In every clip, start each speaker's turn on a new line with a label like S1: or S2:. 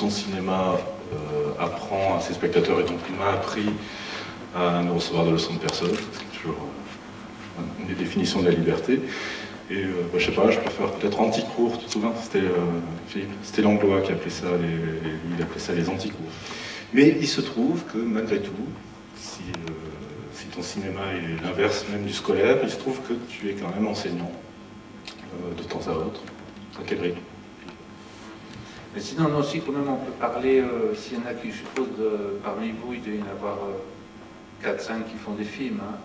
S1: ton cinéma apprend à ses spectateurs et ton film m'a appris à ne recevoir de leçons de personne. C'est toujours une des définitions de la liberté. Et je sais pas, je préfère peut-être anti-cours, tu te souviens? C'était Langlois qui appelait ça, il appelait ça les anti-cours. Mais il se trouve que malgré tout, si ton cinéma est l'inverse même du scolaire, il se trouve que tu es quand même enseignant de temps à autre. À quel rythme?
S2: Mais sinon, non, si quand même on peut parler, s'il y en a qui, je suppose, parmi vous, il doit y en avoir 4-5 qui font des films, hein.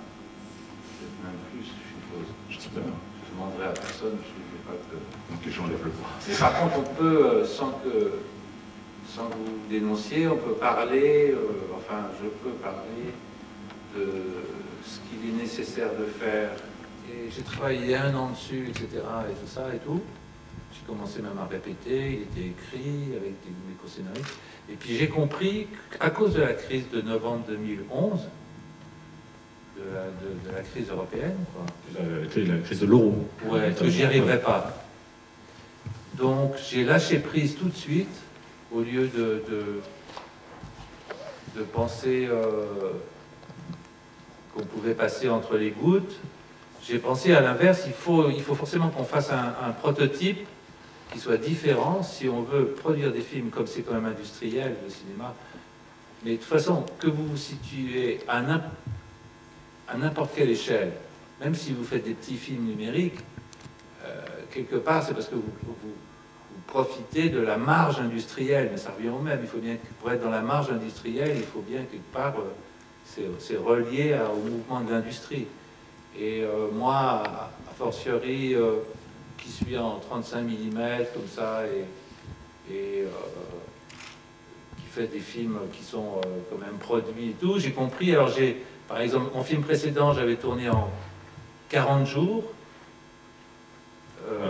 S2: Peut-être même plus, je suppose.
S1: J'espère.
S2: Je demanderai à personne, je ne sais pas que...
S1: Donc les gens lèvent le bras.
S2: Mais par contre, on peut, sans que vous dénonciez, on peut parler, enfin, je peux parler de ce qu'il est nécessaire de faire. Et j'ai travaillé 1 an dessus, etc., et tout ça, et tout. J'ai commencé même à répéter, il était écrit avec des co-scénaristes. Et puis j'ai compris qu'à cause de la crise de novembre 2011, de la crise européenne, quoi.
S1: La crise de l'euro.
S2: Ouais, que j'y arriverais pas. Donc j'ai lâché prise tout de suite, au lieu de penser qu'on pouvait passer entre les gouttes. J'ai pensé à l'inverse, il faut forcément qu'on fasse un prototype qui soit différent si on veut produire des films, comme c'est quand même industriel, le cinéma. Mais de toute façon, que vous vous situez à n'importe quelle échelle, même si vous faites des petits films numériques, quelque part, c'est parce que vous profitez de la marge industrielle, mais ça revient au même. Il faut bien que pour être dans la marge industrielle, il faut bien quelque part, c'est relié au mouvement de l'industrie. Et moi, a fortiori, qui suis en 35 mm, comme ça, et qui fait des films qui sont quand même produits et tout, j'ai compris. Alors, par exemple, mon film précédent, j'avais tourné en 40 jours.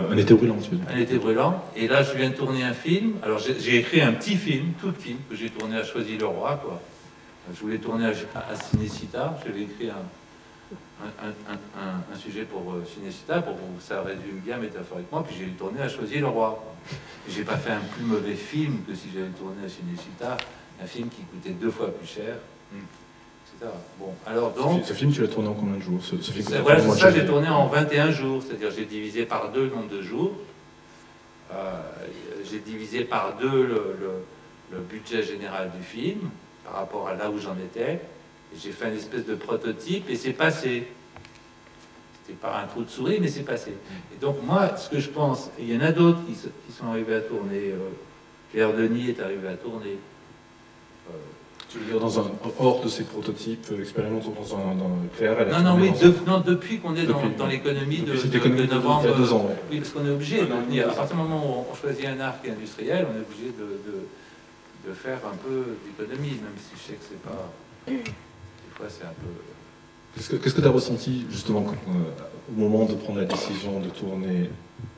S1: Un été brûlant, tu veux dire.
S2: Un été brûlant. Et là, je viens de tourner un film. Alors, j'ai écrit un petit film, tout petit, que j'ai tourné à Choisy-le-Roi, quoi. Je voulais tourner à Cinecittà. J'avais écrit un sujet pour Cinecittà, pour que ça résume bien métaphoriquement, puis j'ai tourné à Choisy-le-Roi. J'ai pas fait un plus mauvais film que si j'avais tourné à Cinecittà, un film qui coûtait 2 fois plus cher, etc. Bon, alors donc...
S1: Ce film, tu l'as tourné en combien de jours?
S2: Voilà, c'est ça, j'ai tourné en 21 jours, c'est-à-dire j'ai divisé par 2 le nombre de jours, j'ai divisé par 2 le budget général du film, par rapport à là où j'en étais. J'ai fait une espèce de prototype et c'est passé. C'était par un trou de souris, mais c'est passé. Et donc moi, ce que je pense, il y en a d'autres qui sont arrivés à tourner. Claire Denis est arrivé à tourner.
S1: Tu veux dire hors de ces prototypes expérimentaux Claire, elle a
S2: Non,
S1: tourné
S2: depuis qu'on est dans l'économie de novembre.
S1: Il y a 2 ans. Ouais.
S2: Oui, parce qu'on est obligé. À partir du moment où on choisit un arc industriel, on est obligé de faire un peu d'économie, même si je sais que c'est pas... Des fois, c'est un peu...
S1: Qu'est-ce que tu as ressenti, justement, au moment de prendre la décision de tourner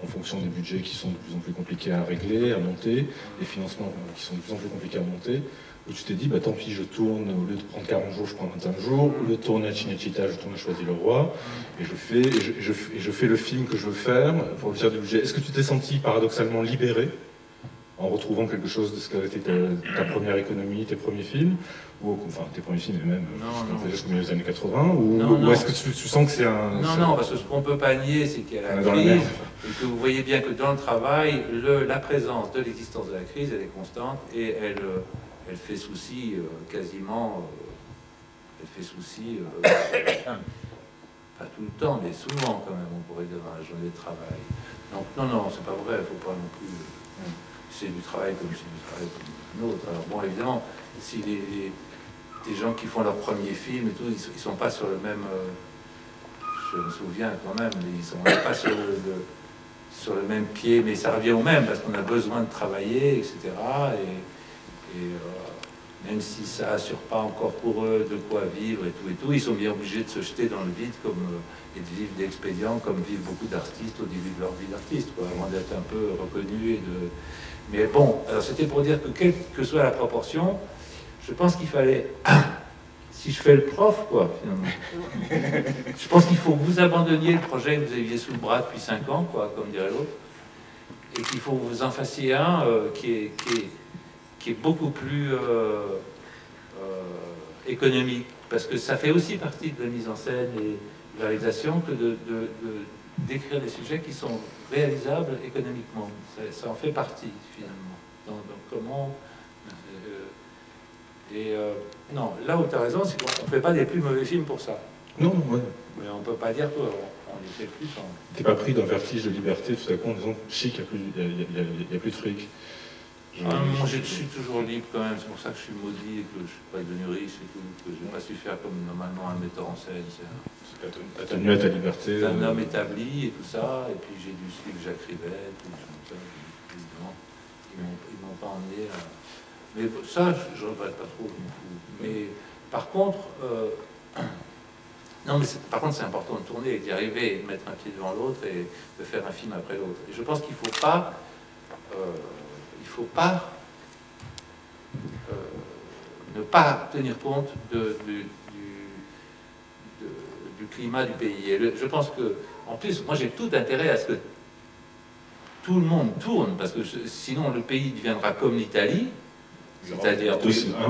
S1: en fonction des budgets qui sont de plus en plus compliqués à régler, à monter, les financements qui sont de plus en plus compliqués à monter, où tu t'es dit, bah, tant pis, je tourne, au lieu de prendre 40 jours, je prends 21 jours, au lieu de tourner à Cinecittà, je tourne à Choisy-le-Roi, et je fais le film que je veux faire pour le tiers du budget. Est-ce que tu t'es senti paradoxalement libéré en retrouvant quelque chose de ce qu'avait été ta première économie, tes premiers films, ou enfin tes premiers films et même jusqu'au milieu des années 80, ou est-ce que tu sens que c'est un...
S2: Non, parce que ce qu'on ne peut pas nier, c'est qu'il y a la crise, et que vous voyez bien que dans le travail, la présence de l'existence de la crise, elle est constante, et elle fait souci quasiment... elle fait souci... pas tout le temps, mais souvent quand même, on pourrait dire dans la journée de travail. Donc non, c'est pas vrai, il ne faut pas non plus... c'est du travail comme c'est du travail comme un autre. Alors bon, évidemment, si des gens qui font leur premier film et tout, ils sont pas sur le même... je me souviens quand même, mais ils sont pas sur le même pied, mais ça revient au même, parce qu'on a besoin de travailler, etc. Et même si ça assure pas encore pour eux de quoi vivre et tout, ils sont bien obligés de se jeter dans le vide et de vivre d'expédients, comme vivent beaucoup d'artistes au début de leur vie d'artiste, avant d'être un peu reconnus. Mais bon, alors c'était pour dire que quelle que soit la proportion, je pense qu'il fallait, si je fais le prof, quoi, finalement, je pense qu'il faut que vous abandonniez le projet que vous aviez sous le bras depuis 5 ans, quoi, comme dirait l'autre, et qu'il faut que vous en fassiez un qui qui est beaucoup plus économique, parce que ça fait aussi partie de la mise en scène et de la réalisation que d'écrire des sujets qui sont réalisables économiquement. Ça en fait partie, finalement. Donc comment... non, là où tu as raison, c'est qu'on ne fait pas des plus mauvais films pour ça.
S1: Non, non, ouais.
S2: Mais on ne peut pas dire qu'on les fait plus.
S1: T'es pas pris d'un vertige de liberté tout à coup en disant chic, il n'y a plus de fric.
S2: Moi, je suis toujours libre quand même, c'est pour ça que je suis maudit et que je ne suis pas devenu riche et tout, que je n'ai pas su faire comme normalement un metteur en scène.
S1: T'as tenu à ta liberté.
S2: C'est un homme établi et tout ça, et puis j'ai dû suivre Jacques Rivette, tout ça, évidemment. Ils m'ont pas emmené à... Mais ça, je ne regrette pas trop. Mais par contre, non, mais par contre, c'est important de tourner et d'y arriver, et de mettre un pied devant l'autre et de faire un film après l'autre. Et je pense qu'il ne faut pas, ne pas tenir compte du climat du pays. Et je pense que, en plus, moi j'ai tout intérêt à ce que tout le monde tourne, parce que sinon le pays deviendra comme l'Italie, c'est-à-dire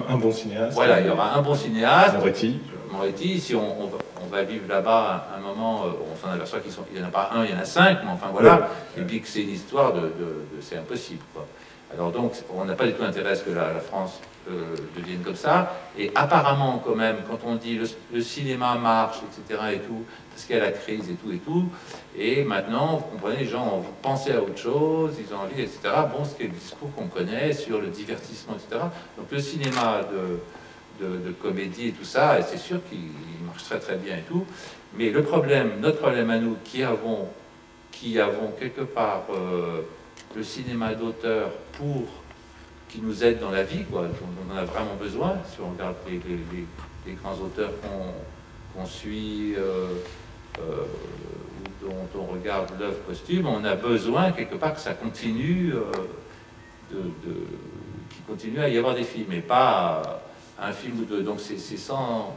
S1: un bon cinéaste.
S2: Voilà, il y aura un bon cinéaste.
S1: Moretti,
S2: si on va vivre là-bas à un moment, on s'en aperçoit qu'il n'y en a pas un, il y en a 5, mais enfin voilà, et puis que c'est une histoire c'est impossible, quoi. Alors donc, on n'a pas du tout intérêt à ce que la France devienne comme ça, et apparemment quand même, quand on dit le cinéma marche, etc. et tout, parce qu'il y a la crise et tout, et maintenant, vous comprenez, les gens ont envie de penser à autre chose, ils ont envie, etc. Bon, c'est le discours qu'on connaît sur le divertissement, etc. Donc le cinéma de comédie et tout ça, et c'est sûr qu'il marche très très bien et tout, mais le problème, notre problème à nous, qui avons quelque part le cinéma d'auteur qui nous aide dans la vie, quoi, dont on a vraiment besoin, si on regarde les grands auteurs qu'on suit, ou dont on regarde l'œuvre posthume, on a besoin quelque part que ça continue, qu'il continue à y avoir des films, et pas un film ou deux. Donc c'est sans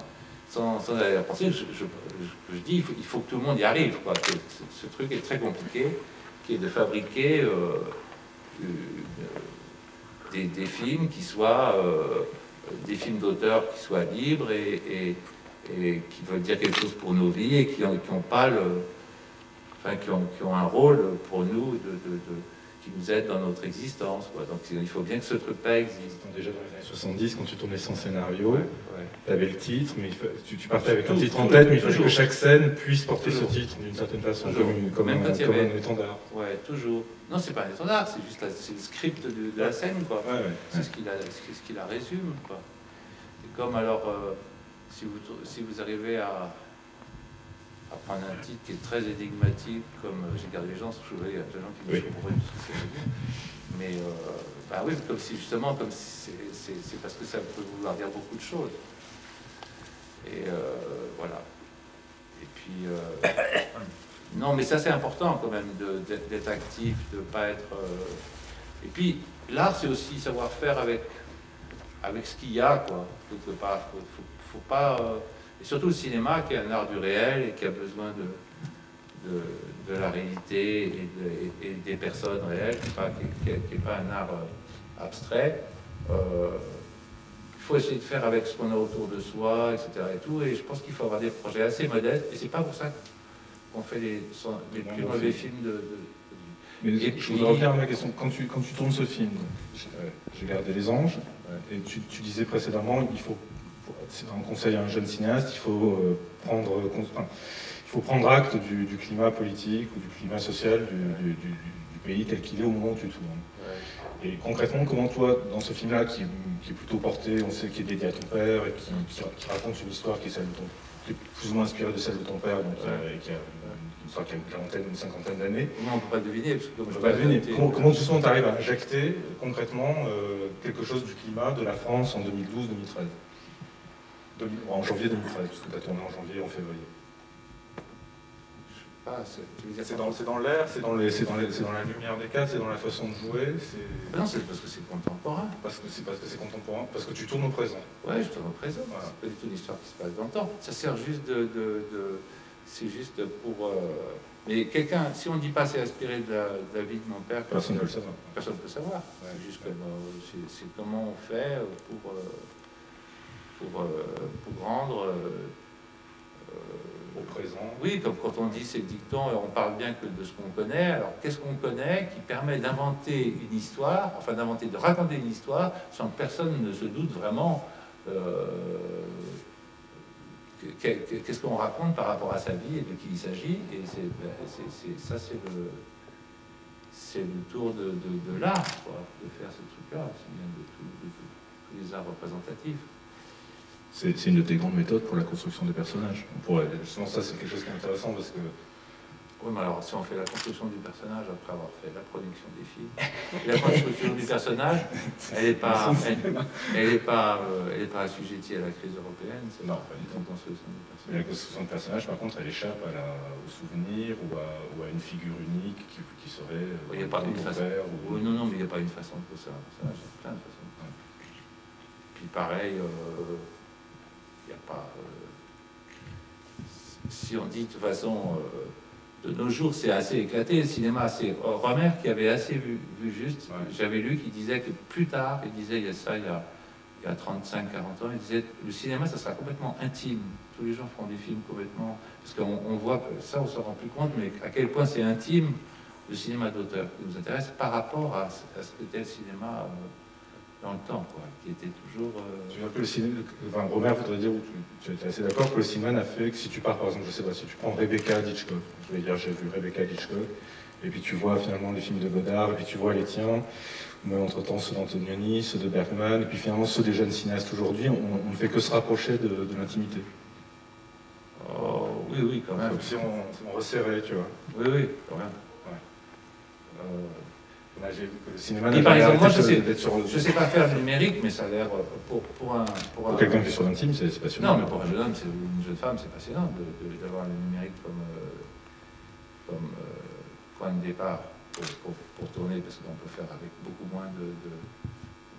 S2: arrière-pensée, je dis, il faut que tout le monde y arrive, quoi. Ce truc est très compliqué, qui est de fabriquer des films qui soient des films d'auteur qui soient libres et qui veulent dire quelque chose pour nos vies et qui ont pas qui ont un rôle pour nous qui nous aide dans notre existence, quoi. Donc il faut bien que ce truc-là existe.
S1: Déjà dans les années 70, quand tu tournais sans scénario, tu avais le titre, mais tu partais avec un titre en tête, mais il fallait que chaque scène puisse porter ce titre d'une certaine façon, comme un étendard.
S2: Ouais, toujours. Non, c'est pas un étendard, c'est juste c'est le script de la scène, quoi. C'est ce qui la résume, quoi. Et comme alors, si vous arrivez à prendre un titre qui est très énigmatique, comme J'ai gardé les gens, je vois, il y a des gens qui me disent pour eux ce que c'est. Mais bah oui, comme si justement, comme si c'est parce que ça peut vouloir dire beaucoup de choses. Et voilà. Et puis non, mais ça c'est important quand même d'être actif, de ne pas être. Et puis l'art, c'est aussi savoir faire avec ce qu'il y a, quoi, quelque part. Faut pas. Et surtout le cinéma, qui est un art du réel et qui a besoin de la réalité et des personnes réelles, qui n'est pas un art abstrait. Il faut essayer de faire avec ce qu'on a autour de soi, etc. Et tout. Et je pense qu'il faut avoir des projets assez modestes. Et c'est pas pour ça qu'on fait les plus mauvais films
S1: Mais je voudrais revenir à ma question. Quand tu tournes ce film, J'ai gardé les anges, et tu disais précédemment, c'est un conseil à un jeune cinéaste, il faut prendre acte du climat politique ou du climat social du pays tel qu'il est au moment où tu tournes. Ouais. Et concrètement, comment toi, dans ce film-là, qui est plutôt porté, on sait qu'il est dédié à ton père, et qui raconte une histoire qui est plus ou moins inspirée de celle de ton père, donc, qui a une histoire qui a une quarantaine, une cinquantaine d'années.
S2: On ne peut pas deviner. Parce que
S1: on ne peut pas deviner. Comment justement tu arrives à injecter concrètement quelque chose du climat de la France en 2012-2013 en janvier 2013, parce que tu as tourné en janvier et en février. C'est dans l'air, c'est dans la lumière des cadres, c'est dans la façon de jouer.
S2: Non, c'est parce que c'est contemporain.
S1: Parce que c'est contemporain, parce que tu tournes au présent.
S2: Ouais, je tourne au présent. Voilà. C'est pas du tout une histoire qui se passe dans le temps. Ça sert juste c'est juste pour... mais quelqu'un, si on ne dit pas c'est inspiré de la vie de mon père,
S1: Personne ne peut le savoir.
S2: Personne ne peut savoir.
S1: Ouais,
S2: c'est juste comme, c'est comment on fait pour rendre...
S1: au présent.
S2: Oui, comme quand on dit ces dictons, on parle bien que de ce qu'on connaît. Alors, qu'est-ce qu'on connaît qui permet d'inventer une histoire, enfin de raconter une histoire sans que personne ne se doute vraiment qu'est-ce qu'on raconte par rapport à sa vie et de qui il s'agit. Et ça, c'est le tour de l'art, quoi, de faire ce truc-là. C'est bien de tous les arts représentatifs.
S1: C'est une de tes grandes méthodes pour la construction des personnages. Justement, ça, c'est quelque chose qui est intéressant parce que...
S2: Oui, mais alors, si on fait la construction du personnage après avoir fait la production des films, la construction du personnage, elle n'est pas assujettie à la crise européenne.
S1: Non, pas du tout.
S2: La construction du personnage.
S1: Mais la construction du personnage, par contre, elle échappe au souvenir ou à une figure unique qui serait...
S2: Il n'y a pas une façon. Oui, non, mais il n'y a pas une façon de faire ça. Il y a plein de façons. Puis pareil... il n'y a pas... si on dit de toute façon, de nos jours, c'est assez éclaté, le cinéma, c'est Romer qui avait assez vu juste. Ouais. J'avais lu qu'il disait que plus tard, il disait, il y a 35-40 ans, il disait, le cinéma, ça sera complètement intime. Tous les gens feront des films complètement... Parce qu'on voit que ça, on ne s'en rend plus compte, mais à quel point c'est intime, le cinéma d'auteur qui nous intéresse, par rapport à ce qu'était le cinéma... dans le temps, quoi, qui était toujours...
S1: Tu veux dire que le cinéma... Enfin, Romer voudrait dire, tu étais assez d'accord, que le cinéma n'a fait que si tu pars, par exemple, je sais pas, si tu prends Rebecca d'Hitchcock, je vais dire, j'ai vu Rebecca d'Hitchcock, et puis tu vois finalement les films de Godard, et puis tu vois les tiens, mais entre-temps ceux d'Antonioni, ceux de Bergman, et puis finalement ceux des jeunes cinéastes aujourd'hui, on ne fait que se rapprocher de l'intimité.
S2: Oh, oui, quand même.
S1: Comme si on resserrait, tu vois.
S2: Oui, quand même.
S1: Ouais. Là, j'ai vu que le cinéma
S2: par exemple, moi, je sais pas faire le numérique, mais ça a l'air pour
S1: quelqu'un qui est sur l'intime, c'est passionnant.
S2: Non, mais pour un jeune homme, une jeune femme, c'est passionnant d'avoir le numérique comme point de départ pour tourner, parce qu'on peut faire avec beaucoup moins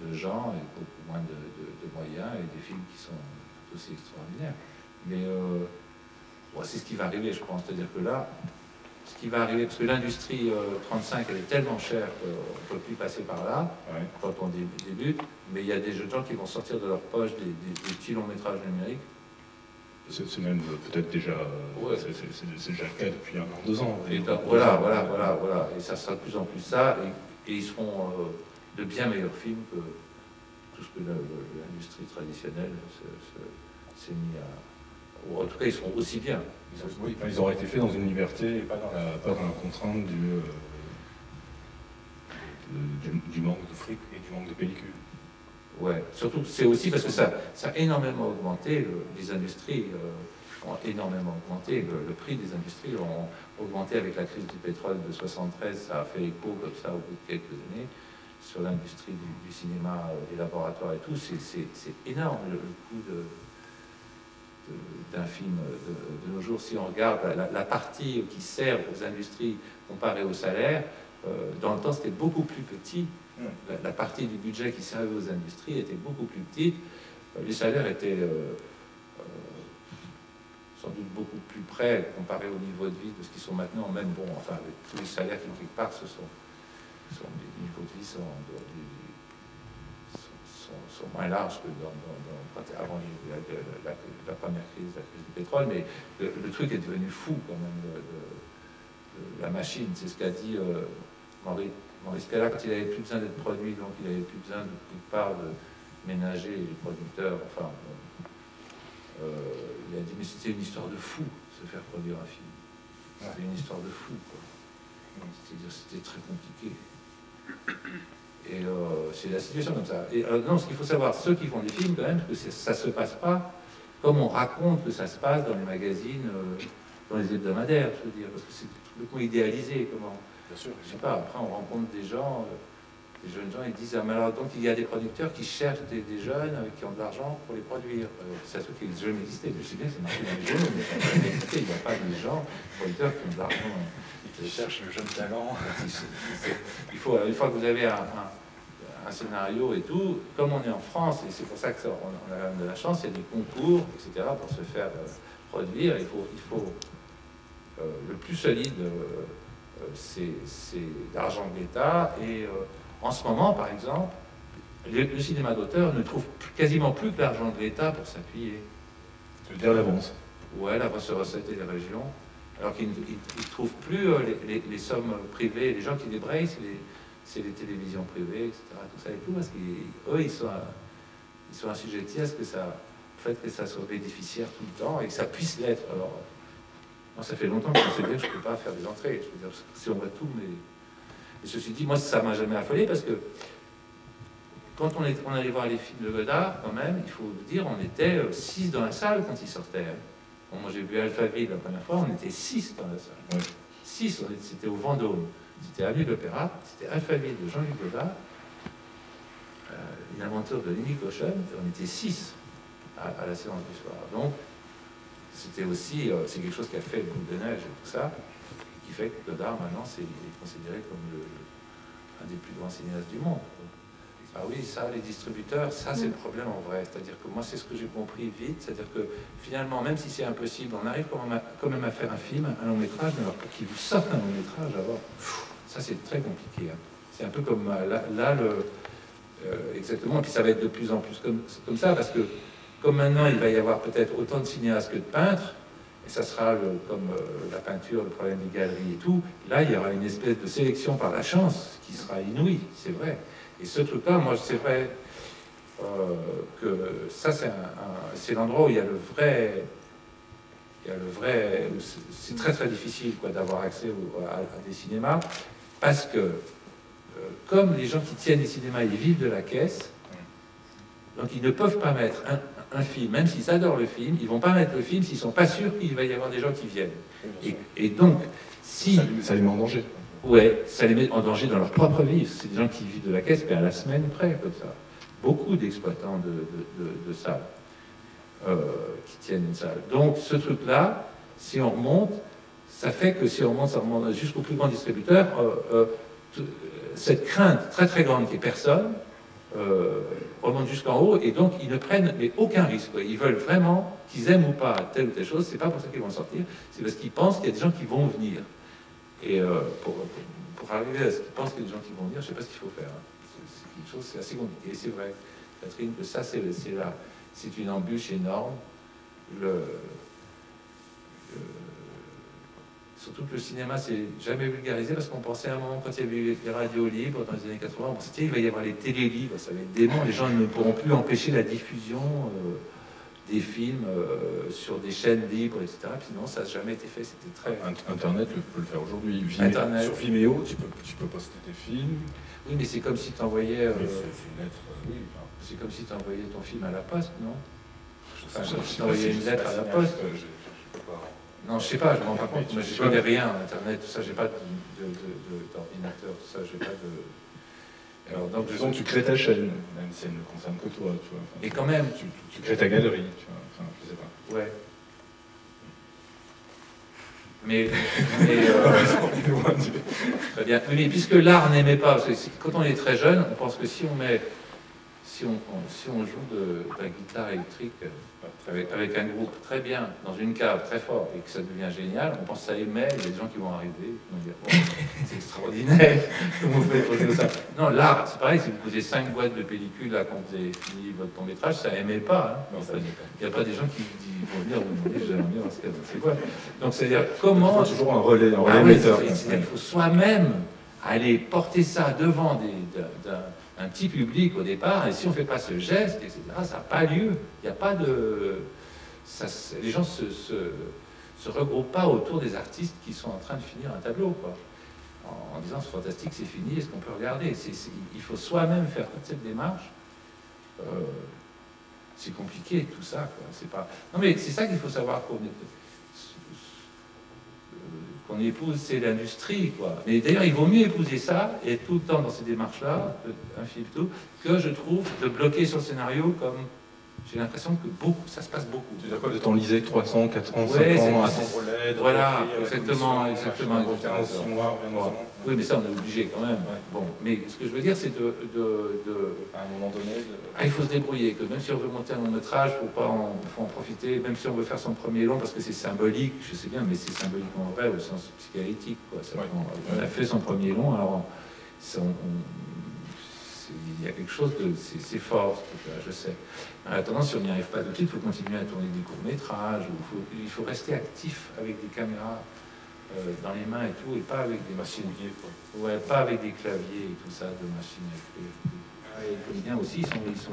S2: de gens et beaucoup moins de moyens et des films qui sont aussi extraordinaires. Mais c'est ce qui va arriver, je pense. C'est-à-dire que là, ce qui va arriver, parce que l'industrie 35, elle est tellement chère qu'on ne peut plus passer par là, ouais, quand on débute, mais il y a des jeunes gens qui vont sortir de leur poche des petits longs métrages numériques.
S1: C'est même peut-être déjà, ouais, c'est déjà le cas depuis 1 an, 2 ans.
S2: Et voilà. Et ça sera de plus en plus ça, et ils seront de bien meilleurs films que tout ce que l'industrie traditionnelle s'est mis à... Ou en tout cas, ils seront aussi bien.
S1: Ils auraient été faits dans une liberté et pas dans la contrainte du manque de fric et du manque de pellicule.
S2: Ouais, surtout, c'est aussi parce que ça a énormément augmenté, les industries ont énormément augmenté, le prix des industries ont augmenté avec la crise du pétrole de 73, ça a fait écho comme ça au bout de quelques années, sur l'industrie du cinéma, des laboratoires et tout, c'est énorme le coût d'un film de nos jours. Si on regarde la partie qui sert aux industries comparée au salaire, dans le temps c'était beaucoup plus petit. La partie du budget qui servait aux industries était beaucoup plus petite. Les salaires étaient sans doute beaucoup plus près comparé au niveau de vie de ce qu'ils sont maintenant. Même bon, enfin, avec tous les salaires qui quelque part des niveaux de vie sont moins larges que avant la première crise, la crise du pétrole, mais le truc est devenu fou quand même, la machine, c'est ce qu'a dit Maurice Cala quand il n'avait plus besoin d'être produit, donc il n'avait plus besoin de quelque part de ménager les producteurs, enfin, il a dit, mais c'était une histoire de fou, se faire produire un film. C'était une histoire de fou, quoi. C'est-à-dire, c'était très compliqué. Et c'est la situation comme ça. Et non, ce qu'il faut savoir, ceux qui font des films, quand même, que ça ne se passe pas comme on raconte que ça se passe dans les magazines, dans les hebdomadaires, je veux dire, parce que c'est complètement idéalisé. Comment,
S1: bien sûr,
S2: je sais pas, après on rencontre des gens, des jeunes gens, ils disent, ah, mais alors donc il y a des producteurs qui cherchent des jeunes qui ont de l'argent pour les produire. C'est ça qui n'a jamais existé. Je sais bien que c'est marqué dans les journaux, mais ça n'a jamais existé. Il n'y a pas de gens, producteurs qui ont de l'argent.
S1: Ils cherchent le jeune talent.
S2: Il faut, une fois que vous avez un scénario et tout, comme on est en France, et c'est pour ça qu'on a quand même de la chance, il y a des concours, etc., pour se faire produire. Il faut le plus solide, c'est l'argent de l'État. Et en ce moment, par exemple, le cinéma d'auteur ne trouve quasiment plus que l'argent de l'État pour s'appuyer.
S1: Tu veux dire l'avance?
S2: Ouais, la recette des régions. Alors qu'ils ne trouvent plus les sommes privées. Les gens qui débrayent, c'est les télévisions privées, etc. Tout ça et tout, parce qu'eux, ils sont assujettis à ce que ça, au fait que ça soit bénéficiaire tout le temps et que ça puisse l'être. Alors, moi, ça fait longtemps que je sais bien que je ne peux pas faire des entrées. Je veux dire, si on voit tout, mais ceci dit, moi, ça ne m'a jamais affolé parce que quand on allait voir les films de Godard, quand même, il faut vous dire, on était 6 dans la salle quand ils sortaient. Hein. Bon, moi, j'ai vu Alphaville la première fois, on était 6 dans la salle.
S1: Oui.
S2: 6, c'était au Vendôme. C'était Avenue de l'Opéra, c'était Alphaville de Jean-Luc Godard, une aventure de Lenny Cochon, et on était 6 à la séance du soir. Donc, c'était aussi, c'est quelque chose qui a fait le boule de neige et tout ça, qui fait que Godard, maintenant, il est considéré comme un des plus grands cinéastes du monde. Ah oui, ça, les distributeurs, ça c'est le problème en vrai. C'est-à-dire que moi, c'est ce que j'ai compris vite. C'est-à-dire que finalement, même si c'est impossible, on arrive quand même à faire un film, un long métrage, mais alors pour qu'il vous sorte un long métrage, alors, ça c'est très compliqué. Hein. C'est un peu comme là exactement, et puis ça va être de plus en plus comme ça, parce que comme maintenant, il va y avoir peut-être autant de cinéastes que de peintres, et ça sera comme la peinture, le problème des galeries et tout, là, il y aura une espèce de sélection par la chance qui sera inouïe, c'est vrai. Et ce truc-là, moi, c'est vrai que ça, c'est l'endroit où il y a le vrai... C'est très très difficile d'avoir accès à des cinémas, parce que comme les gens qui tiennent les cinémas, ils vivent de la caisse, donc ils ne peuvent pas mettre un film, même s'ils adorent le film, ils ne vont pas mettre le film s'ils ne sont pas sûrs qu'il va y avoir des gens qui viennent. Et donc, si...
S1: Ça les met en danger.
S2: Ouais, ça les met en danger dans leur propre vie. C'est des gens qui vivent de la caisse, mais à la semaine près, comme ça. Beaucoup d'exploitants de salles qui tiennent une salle. Donc, ce truc-là, si on remonte, ça fait que si on remonte jusqu'au plus grand distributeur, cette crainte très très grande qui est personne remonte jusqu'en haut, et donc ils ne prennent aucun risque. Ils veulent vraiment, qu'ils aiment ou pas telle ou telle chose, c'est pas pour ça qu'ils vont sortir, c'est parce qu'ils pensent qu'il y a des gens qui vont venir. Et pour arriver à ce qu'ils pensent qu'il y a des gens qui vont venir, je ne sais pas ce qu'il faut faire. C'est quelque chose, c'est assez compliqué. Et c'est vrai, Catherine, que ça, c'est une embûche énorme. Surtout que le cinéma, c'est jamais vulgarisé, parce qu'on pensait à un moment, quand il y avait eu les radios libres dans les années 80, on s'était dit, il va y avoir les télés libres, ça va être dément, les gens ne pourront plus empêcher la diffusion des films sur des chaînes libres, etc. Puis non, ça n'a jamais été fait, c'était très...
S1: Internet peut le faire aujourd'hui.
S2: Internet.
S1: Sur Vimeo, tu peux poster tes films.
S2: Oui, mais c'est comme si tu envoyais...
S1: c'est une lettre, oui.
S2: C'est comme si tu envoyais ton film à la poste, non?
S1: Enfin,
S2: si tu envoyais une lettre à la poste.
S1: Je peux pas.
S2: Non, je sais pas, je me rends pas compte. Moi, je connais rien, Internet, tout ça, j'ai pas d'ordinateur, tout ça, j'ai pas de...
S1: Alors, donc, disons que tu crées ta chaîne, même si elle ne concerne que toi, tu vois. Enfin,
S2: et quand même...
S1: Tu crées ta galerie, tu vois. Enfin, je sais pas.
S2: Ouais. Mais très bien. Mais puisque l'art n'aimait pas, parce que quand on est très jeune, on pense que si on joue de la guitare électrique avec un groupe très bien, dans une cave très fort, et que ça devient génial, on pense que ça émet, il y a des gens qui vont arriver, qui vont dire oh, c'est extraordinaire, comment vous faites poser ça? Non, l'art, c'est pareil, si vous posez 5 boîtes de pellicule là, quand vous avez fini votre long métrage, ça émet pas. Hein. Il n'y a pas des gens qui vont venir vous demander, j'aimerais bien voir ce que c'est quoi. Donc c'est-à-dire comment...
S1: Il faut toujours un relais
S2: émetteur. Il faut soi-même aller porter ça devant un petit public au départ, et si on ne fait pas ce geste, etc., ça n'a pas lieu. Il n'y a pas de... les gens se regroupent pas autour des artistes qui sont en train de finir un tableau, quoi. En disant c'est fantastique, c'est fini, est-ce qu'on peut regarder? Il faut soi-même faire toute cette démarche. C'est compliqué tout ça, quoi. C'est pas... Non mais c'est ça qu'il faut savoir qu'on épouse, c'est l'industrie, quoi. Mais d'ailleurs, il vaut mieux épouser ça, et tout le temps dans ces démarches-là, un film tout, que je trouve de bloquer sur le scénario comme j'ai l'impression que ça se passe beaucoup.
S1: Tu veux dire quoi, de temps lisé 300, 4 ans, 5
S2: Ouais,
S1: ans, à ton relais,
S2: voilà, exactement.
S1: 15, 6 mois, 20 ans.
S2: Oui, mais ça, on est obligé quand même.
S1: Ouais.
S2: Bon, mais ce que je veux dire, c'est
S1: à un moment donné...
S2: il faut se débrouiller, que même si on veut monter un long métrage, faut en profiter, même si on veut faire son premier long, parce que c'est symbolique, je sais bien, mais c'est symbolique en vrai, au sens psychanalytique, quoi. On a fait son premier long, alors il y a quelque chose de... C'est fort, je sais. En attendant, si on n'y arrive pas tout de suite, il faut continuer à tourner des courts-métrages, il faut rester actif avec des caméras dans les mains et tout, et pas avec des machines. Ouais, pas avec des claviers et tout ça, de machines à écrire. Les comédiens aussi, ils sont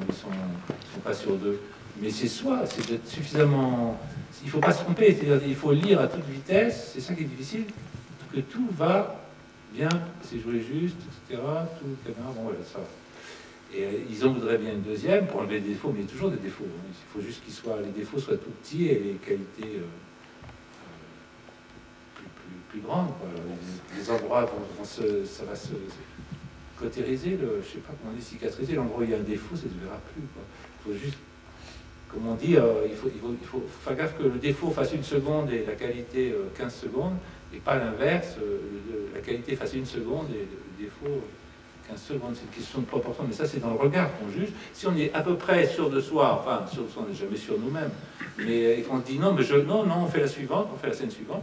S2: pas sur deux. Mais c'est c'est d'être suffisamment... Il ne faut pas se tromper, c'est-à-dire il faut lire à toute vitesse, c'est ça qui est difficile, que tout va bien, c'est joué juste, etc. Tout le caméra, bon voilà, ça va. Et ils en voudraient bien une deuxième pour enlever les défauts, mais il y a toujours des défauts. Hein. Il faut juste les défauts soient tout petits et les qualités plus grandes. Quoi. Les endroits ça va se cautériser, je sais pas comment on dit, cicatriser. L'endroit où il y a un défaut, ça ne se verra plus. Il faut juste, comme on dit, il faut faire gaffe que le défaut fasse 1 seconde et la qualité 15 secondes, et pas l'inverse, la qualité fasse 1 seconde et le défaut 15 secondes. C'est une question de proportion, mais ça c'est dans le regard qu'on juge. Si on est à peu près sûr de soi, enfin sûr de soi, on n'est jamais sûr nous-mêmes, mais qu'on dit non, mais non, on fait la suivante, on fait la scène suivante,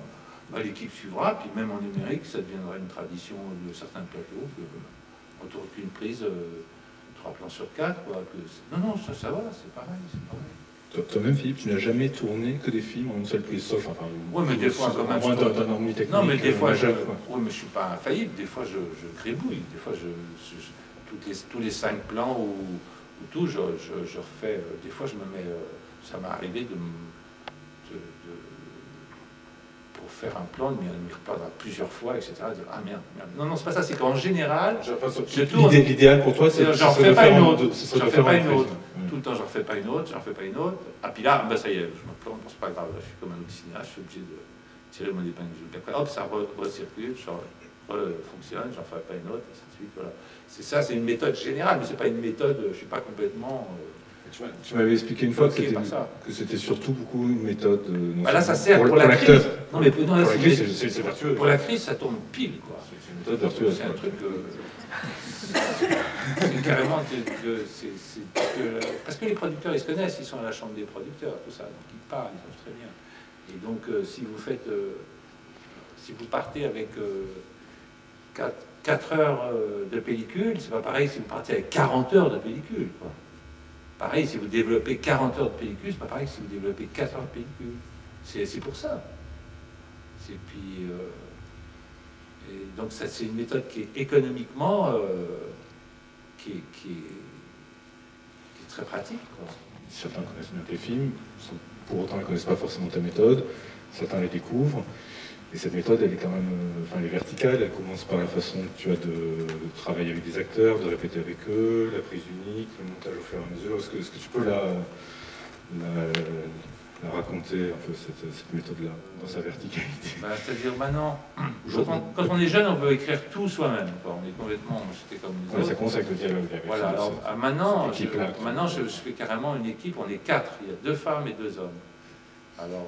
S2: bah, l'équipe suivra, puis même en numérique, ça deviendra une tradition de certains plateaux, on ne tourne qu'une prise, 3 plans sur 4, quoi. Non, ça va, c'est pareil.
S1: Toi-même, Philippe, tu n'as jamais tourné que des films en une seule prise, sauf
S2: oui, mais des fois, quand même.
S1: Moins d'un ennui technique.
S2: Non, mais des fois, oui, mais je suis pas infaillible. Des fois, je gribouille. Des fois, tous les 5 plans ou tout, je refais. Des fois, je me mets. Ça m'est arrivé pour faire un plan, de m'y reprendre plusieurs fois, etc. Dire, ah merde. Non, c'est pas ça. C'est qu'en général, je tourne.
S1: L'idéal pour toi, c'est
S2: j'en refais pas une autre.
S1: J'en fais pas une autre.
S2: Tout le temps, j'en refais pas une autre, Ah, puis là, bah, ça y est, je me plante, c'est pas grave, je suis comme un autre cinéaste, je suis obligé de tirer mon épingle du jeu. Puis après, hop, ça recircule, fonctionne, j'en ferai pas une autre, et ainsi de suite, voilà. C'est ça, c'est une méthode générale, mais c'est pas une méthode, je suis pas complètement...
S1: Tu m'avais expliqué une fois que c'était surtout beaucoup une méthode...
S2: bah là, ça sert pour la crise. Non, mais pour la
S1: crise, c'est vertueux.
S2: Pour la crise, ça tourne pile, quoi.
S1: C'est une méthode vertueuse.
S2: C'est un truc... c'est carrément parce que les producteurs ils se connaissent, ils sont à la chambre des producteurs, tout ça, donc ils parlent, ils savent très bien. Et donc si vous partez avec 4 heures de pellicule, c'est pas pareil si vous partez avec 40 heures de pellicule, quoi. Pareil, si vous développez 40 heures de pellicule, c'est pas pareil si vous développez 4 heures de pellicule. C'est pour ça. Et puis et donc ça, c'est une méthode qui est économiquement qui est très pratique, quoi.
S1: Certains connaissent bien tes films, pour autant ils ne connaissent pas forcément ta méthode, certains les découvrent, et cette méthode elle est quand même elle est verticale, elle commence par la façon que tu as de travailler avec des acteurs, de répéter avec eux, la prise unique, le montage au fur et à mesure. Est-ce que tu peux la raconter un peu cette méthode-là, dans sa verticalité?
S2: Bah, c'est-à-dire maintenant, quand on est jeune, on veut écrire tout soi-même. On est complètement, j'étais comme les autres.
S1: Ça commence avec le dialogue.
S2: Voilà, alors maintenant, je fais carrément une équipe, on est 4, il y a 2 femmes et 2 hommes. Alors...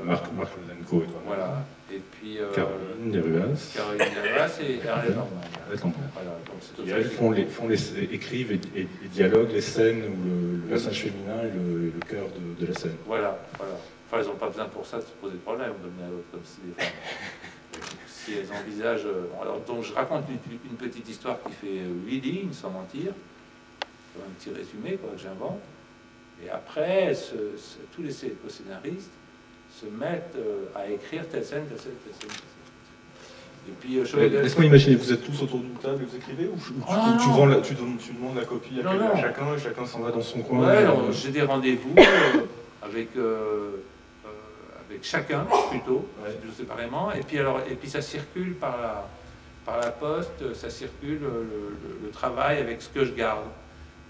S1: Marc Lodenko et toi.
S2: Voilà, et puis...
S1: Caroline Deruas.
S2: Caroline Deruas et Arlette Norman.
S1: Voilà, ils écrivent et dialoguent les scènes où le personnage féminin est le cœur de la scène.
S2: Voilà. Enfin, elles n'ont pas besoin pour ça de se poser de problème, de mener à l'autre, comme si des femmes. Si elles envisagent... Alors, donc, je raconte une petite histoire qui fait 8 lignes, sans mentir. Un petit résumé, quoi, que j'invente. Et après, tous les scénaristes se mettent à écrire telle scène. Et puis,
S1: laisse-moi imaginer, vous êtes tous autour d'une table et vous écrivez, ou tu demandes la copie à chacun et chacun s'en va dans son coin?
S2: Ouais, j'ai des rendez-vous avec chacun plutôt, séparément, et puis ça circule par la poste, ça circule le travail avec ce que je garde.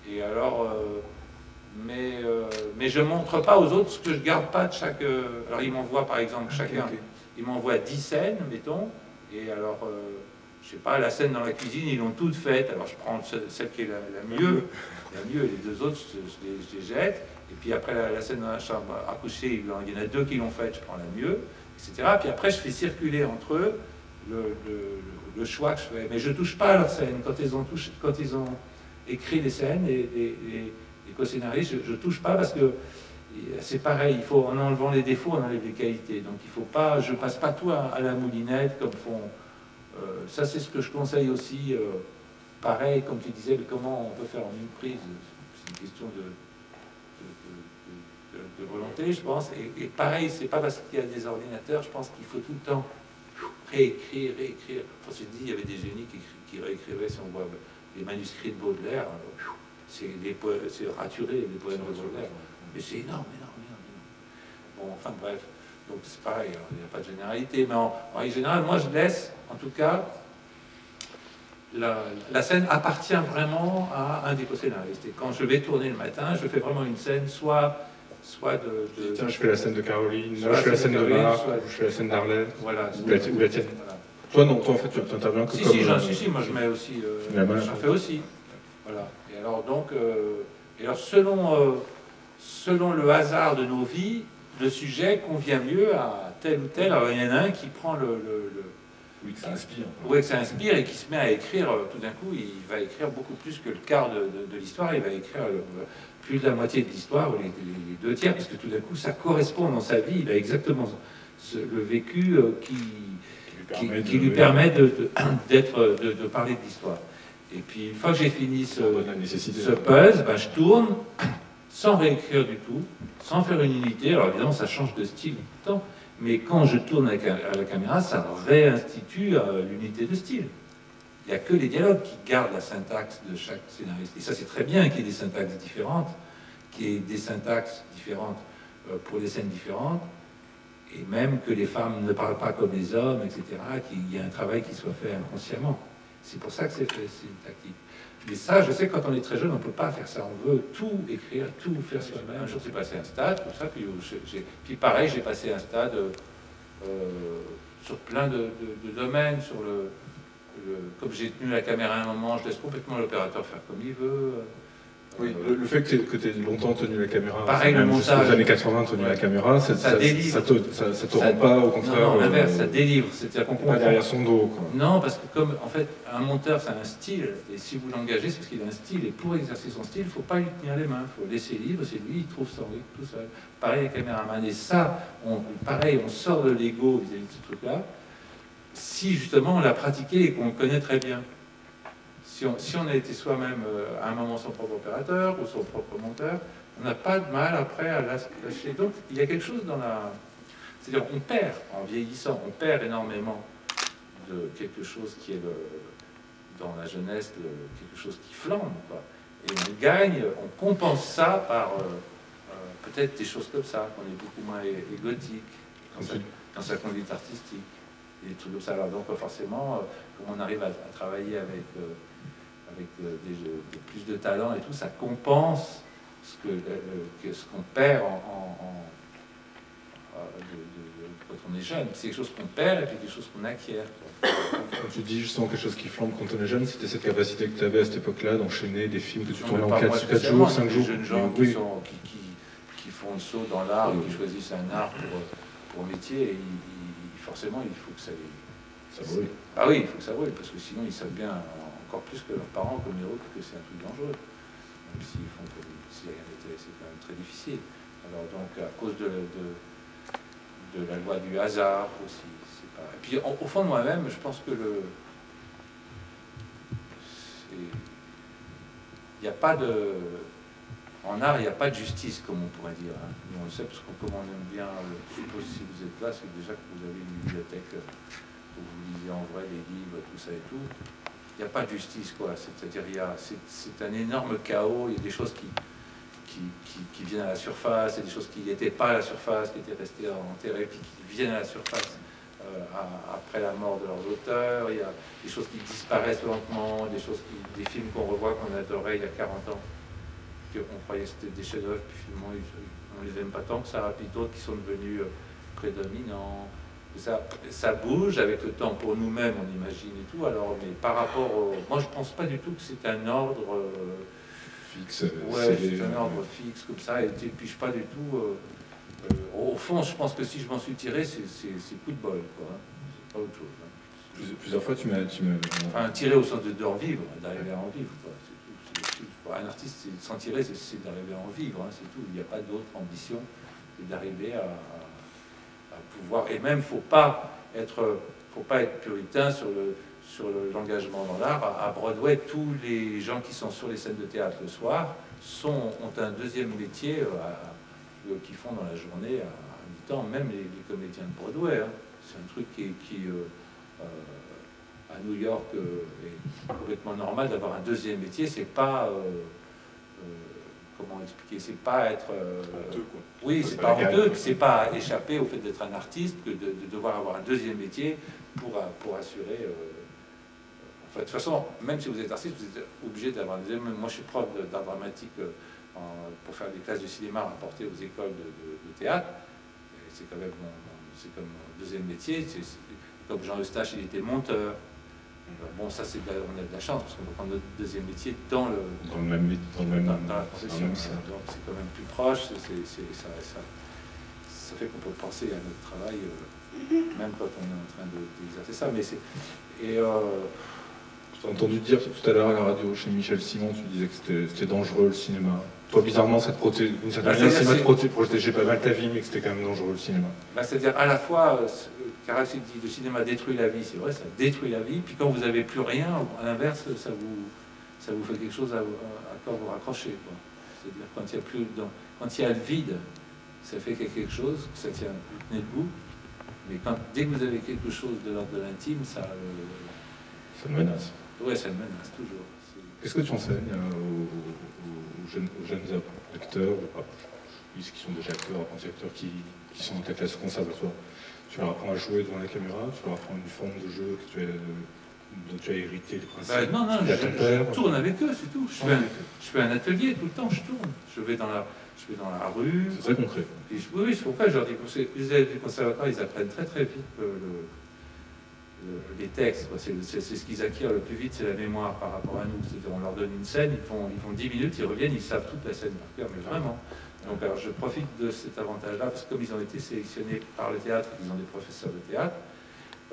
S2: Et alors, mais je montre pas aux autres ce que je garde pas de chaque. Alors ils m'envoient par exemple chacun, ils m'envoient 10 scènes, mettons, et alors je sais pas, la scène dans la cuisine, ils l'ont toute faite. Alors je prends celle qui est la mieux, et les deux autres, je les jette. Et puis après la scène dans la chambre à coucher, il y en a deux qui l'ont faite, je prends la mieux, etc. Puis après, je fais circuler entre eux le choix que je fais. Mais je touche pas à leur scène. Quand ils ont écrit les scènes, les co-scénaristes, je touche pas parce que c'est pareil, en enlevant les défauts, on enlève les qualités. Donc il faut pas, je passe pas tout à la moulinette comme font. Ça, c'est ce que je conseille aussi. Pareil, comme tu disais, comment on peut faire en une prise. C'est une question de volonté, je pense. Et pareil, c'est pas parce qu'il y a des ordinateurs, je pense qu'il faut tout le temps réécrire. On se dit, il y avait des génies qui réécrivaient, si on voit les manuscrits de Baudelaire, c'est raturé, les poèmes de Baudelaire. Mais c'est énorme. Bon, enfin bref. Donc c'est pareil, il n'y a pas de généralité. Mais en règle générale, moi je laisse, en tout cas, la scène appartient vraiment à un des co-scénaristes. Et quand je vais tourner le matin, je fais vraiment une scène, soit de...
S1: Tiens, je fais la scène de Caroline, je fais la scène de Marc, je fais la scène d'Arlette,
S2: voilà,
S1: ou la tienne. Voilà. Toi, non, toi en fait, tu interviens que comme...
S2: Si, moi je mets aussi... j'en fais aussi. Voilà. Et alors donc... selon le hasard de nos vies, le sujet convient mieux à tel ou tel. Alors il y en a un qui prend
S1: Oui, que ça inspire.
S2: Oui, que ça inspire et qui se met à écrire. Tout d'un coup, il va écrire beaucoup plus que le quart de l'histoire. Il va écrire plus de la moitié de l'histoire, ou les deux tiers, parce que tout d'un coup, ça correspond dans sa vie. Il a exactement le vécu qui lui permet de parler de l'histoire. Et puis, une fois que j'ai fini ce puzzle, ben, je tourne sans réécrire du tout, sans faire une unité. Alors évidemment, ça change de style tout le temps, mais quand je tourne à la caméra, ça réinstitue l'unité de style. Il n'y a que les dialogues qui gardent la syntaxe de chaque scénariste. Et ça, c'est très bien qu'il y ait des syntaxes différentes, pour des scènes différentes, et même que les femmes ne parlent pas comme les hommes, etc., qu'il y ait un travail qui soit fait inconsciemment. C'est pour ça que c'est fait, c'est une tactique. Mais ça, je sais que quand on est très jeune, on ne peut pas faire ça. On veut tout écrire, tout faire soi-même. Un jour, j'ai passé un stade, comme ça, puis pareil, j'ai passé un stade sur plein de domaines, comme j'ai tenu la caméra à un moment, je laisse complètement l'opérateur faire comme il veut.
S1: Oui, le fait que tu aies longtemps tenu la caméra,
S2: pareil, le montage,
S1: les années 80 tenu la caméra, ça te rend pas, au contraire...
S2: Non, l'inverse, ça délivre. C'est-à-dire qu'on
S1: pas derrière son dos, quoi.
S2: Non, parce que comme, en fait, un monteur, ça a un style, et si vous l'engagez, c'est parce qu'il a un style, et pour exercer son style, il ne faut pas lui tenir les mains, il faut laisser libre, c'est lui, il trouve son rythme tout seul. Pareil, les caméramans, et ça, on sort de l'ego vis-à-vis de ce truc-là, si justement on l'a pratiqué et qu'on le connaît très bien. Si on a été soi-même à un moment son propre opérateur ou son propre monteur, on n'a pas de mal après à lâcher. Donc il y a quelque chose dans la... C'est-à-dire qu'on perd, en vieillissant, on perd énormément de quelque chose qui est dans la jeunesse, quelque chose qui flambe, quoi. Et on gagne, on compense ça par peut-être des choses comme ça, qu'on est beaucoup moins égotique dans sa conduite artistique. Et des trucs comme ça. Alors donc forcément, comme on arrive à travailler avec plus de talent et tout, ça compense ce qu'on perd quand on est jeune. C'est quelque chose qu'on perd et puis quelque chose qu'on acquiert.
S1: Quand tu dis justement quelque chose qui flambe quand on est jeune, c'était cette capacité que tu avais à cette époque-là d'enchaîner des films que tu tournais en 4 jours, 5 jours.
S2: Des jeunes gens qui font le saut dans l'art et qui choisissent un art pour métier, et forcément il faut que ça
S1: brûle.
S2: Ah oui, il faut que ça brûle, parce que sinon ils savent bien, encore plus que leurs parents, comme les autres, que c'est un truc dangereux. Même s'ils font comme si rien n'était, c'est quand même très difficile. Alors donc, à cause de la loi du hasard aussi, c'est pas... Et puis au fond de moi-même, je pense que il n'y a pas de... En art, il n'y a pas de justice, comme on pourrait dire. Hein. Nous, on le sait, parce que comme on aime bien, je suppose si vous êtes là, c'est déjà que vous avez une bibliothèque où vous lisez en vrai des livres, tout ça et tout. Il n'y a pas de justice, quoi. C'est-à-dire, c'est un énorme chaos. Il y a des choses qui viennent à la surface, et des choses qui n'étaient pas à la surface, qui étaient restées enterrées, puis qui viennent à la surface après la mort de leurs auteurs. Il y a des choses qui disparaissent lentement, des films qu'on revoit, qu'on adorait il y a 40 ans, qu'on croyait que c'était des chefs-d'œuvre, puis finalement on ne les aime pas tant que ça, puis d'autres qui sont devenus prédominants. Ça bouge avec le temps pour nous-mêmes, on imagine et tout. Alors, mais par rapport moi, je pense pas du tout que c'est un ordre
S1: fixe.
S2: Ouais, c'est un ordre fixe comme ça. Et puis, je suis pas du tout. Au fond, je pense que si je m'en suis tiré, c'est coup de bol, quoi. C'est pas autre chose. Hein.
S1: Plusieurs fois, tu m'as.
S2: Enfin, tirer au sens de en vivre, d'arriver à en vivre, quoi. Un artiste, s'en tirer, c'est d'arriver à en vivre, hein, c'est tout. Il n'y a pas d'autre ambition que d'arriver à pouvoir. Et même, faut pas être puritain sur l'engagement dans l'art. À Broadway, tous les gens qui sont sur les scènes de théâtre le soir ont un deuxième métier qu'ils font dans la journée à mi-temps, même les comédiens de Broadway. Hein. C'est un truc qui à New York est complètement normal d'avoir un deuxième métier. C'est pas comment expliquer, c'est pas être
S1: honteux, quoi.
S2: Oui, c'est pas honteux, c'est pas échapper au fait d'être un artiste que de devoir avoir un deuxième métier pour assurer. Enfin, de toute façon, même si vous êtes artiste, vous êtes obligé d'avoir un deuxième. Moi, je suis prof d'art dramatique pour faire des classes de cinéma rapportées aux écoles de théâtre. C'est quand même c'est comme mon deuxième métier. Comme Jean Eustache, il était monteur. Bon, ça, on a de la chance, parce qu'on peut prendre notre deuxième métier dans la profession. Donc, c'est quand même plus proche. Ça fait qu'on peut penser à notre travail, même quand on est en train d'exercer ça. Mais
S1: je t'ai entendu dire tout à l'heure à la radio, chez Michel Simon, tu disais que c'était dangereux, le cinéma. Toi, bizarrement, ça te protégeait, d'une certaine manière, le cinéma te protégeait pas mal ta vie, mais que c'était quand même dangereux, le cinéma.
S2: C'est-à-dire, à la fois, Carax dit le cinéma détruit la vie, c'est vrai, ça détruit la vie, puis quand vous n'avez plus rien, à l'inverse, ça vous fait quelque chose à quoi vous raccrocher. C'est-à-dire, quand il y a le vide, ça fait quelque chose, ça tient debout, mais dès que vous avez quelque chose de l'ordre de l'intime, ça
S1: le menace.
S2: Oui, ça le menace, toujours.
S1: Qu'est-ce que tu enseignes aux jeunes acteurs, qui sont déjà acteurs, apprentis acteurs, qui sont dans ta classe au conservatoire? Tu leur apprends à jouer devant la caméra, tu leur apprends une forme de jeu dont tu as hérité les principes?
S2: Non, je tourne avec eux, c'est tout. Je fais un atelier tout le temps, je tourne. Je vais dans la rue.
S1: C'est très concret.
S2: Oui, c'est pourquoi je leur dis que les élèves du conservatoire, ils apprennent très très vite les textes. C'est ce qu'ils acquièrent le plus vite, c'est la mémoire par rapport à nous. On leur donne une scène, ils font 10 minutes, ils reviennent, ils savent toute la scène par cœur, mais vraiment. Donc alors je profite de cet avantage-là, parce que comme ils ont été sélectionnés par le théâtre, ils ont des professeurs de théâtre,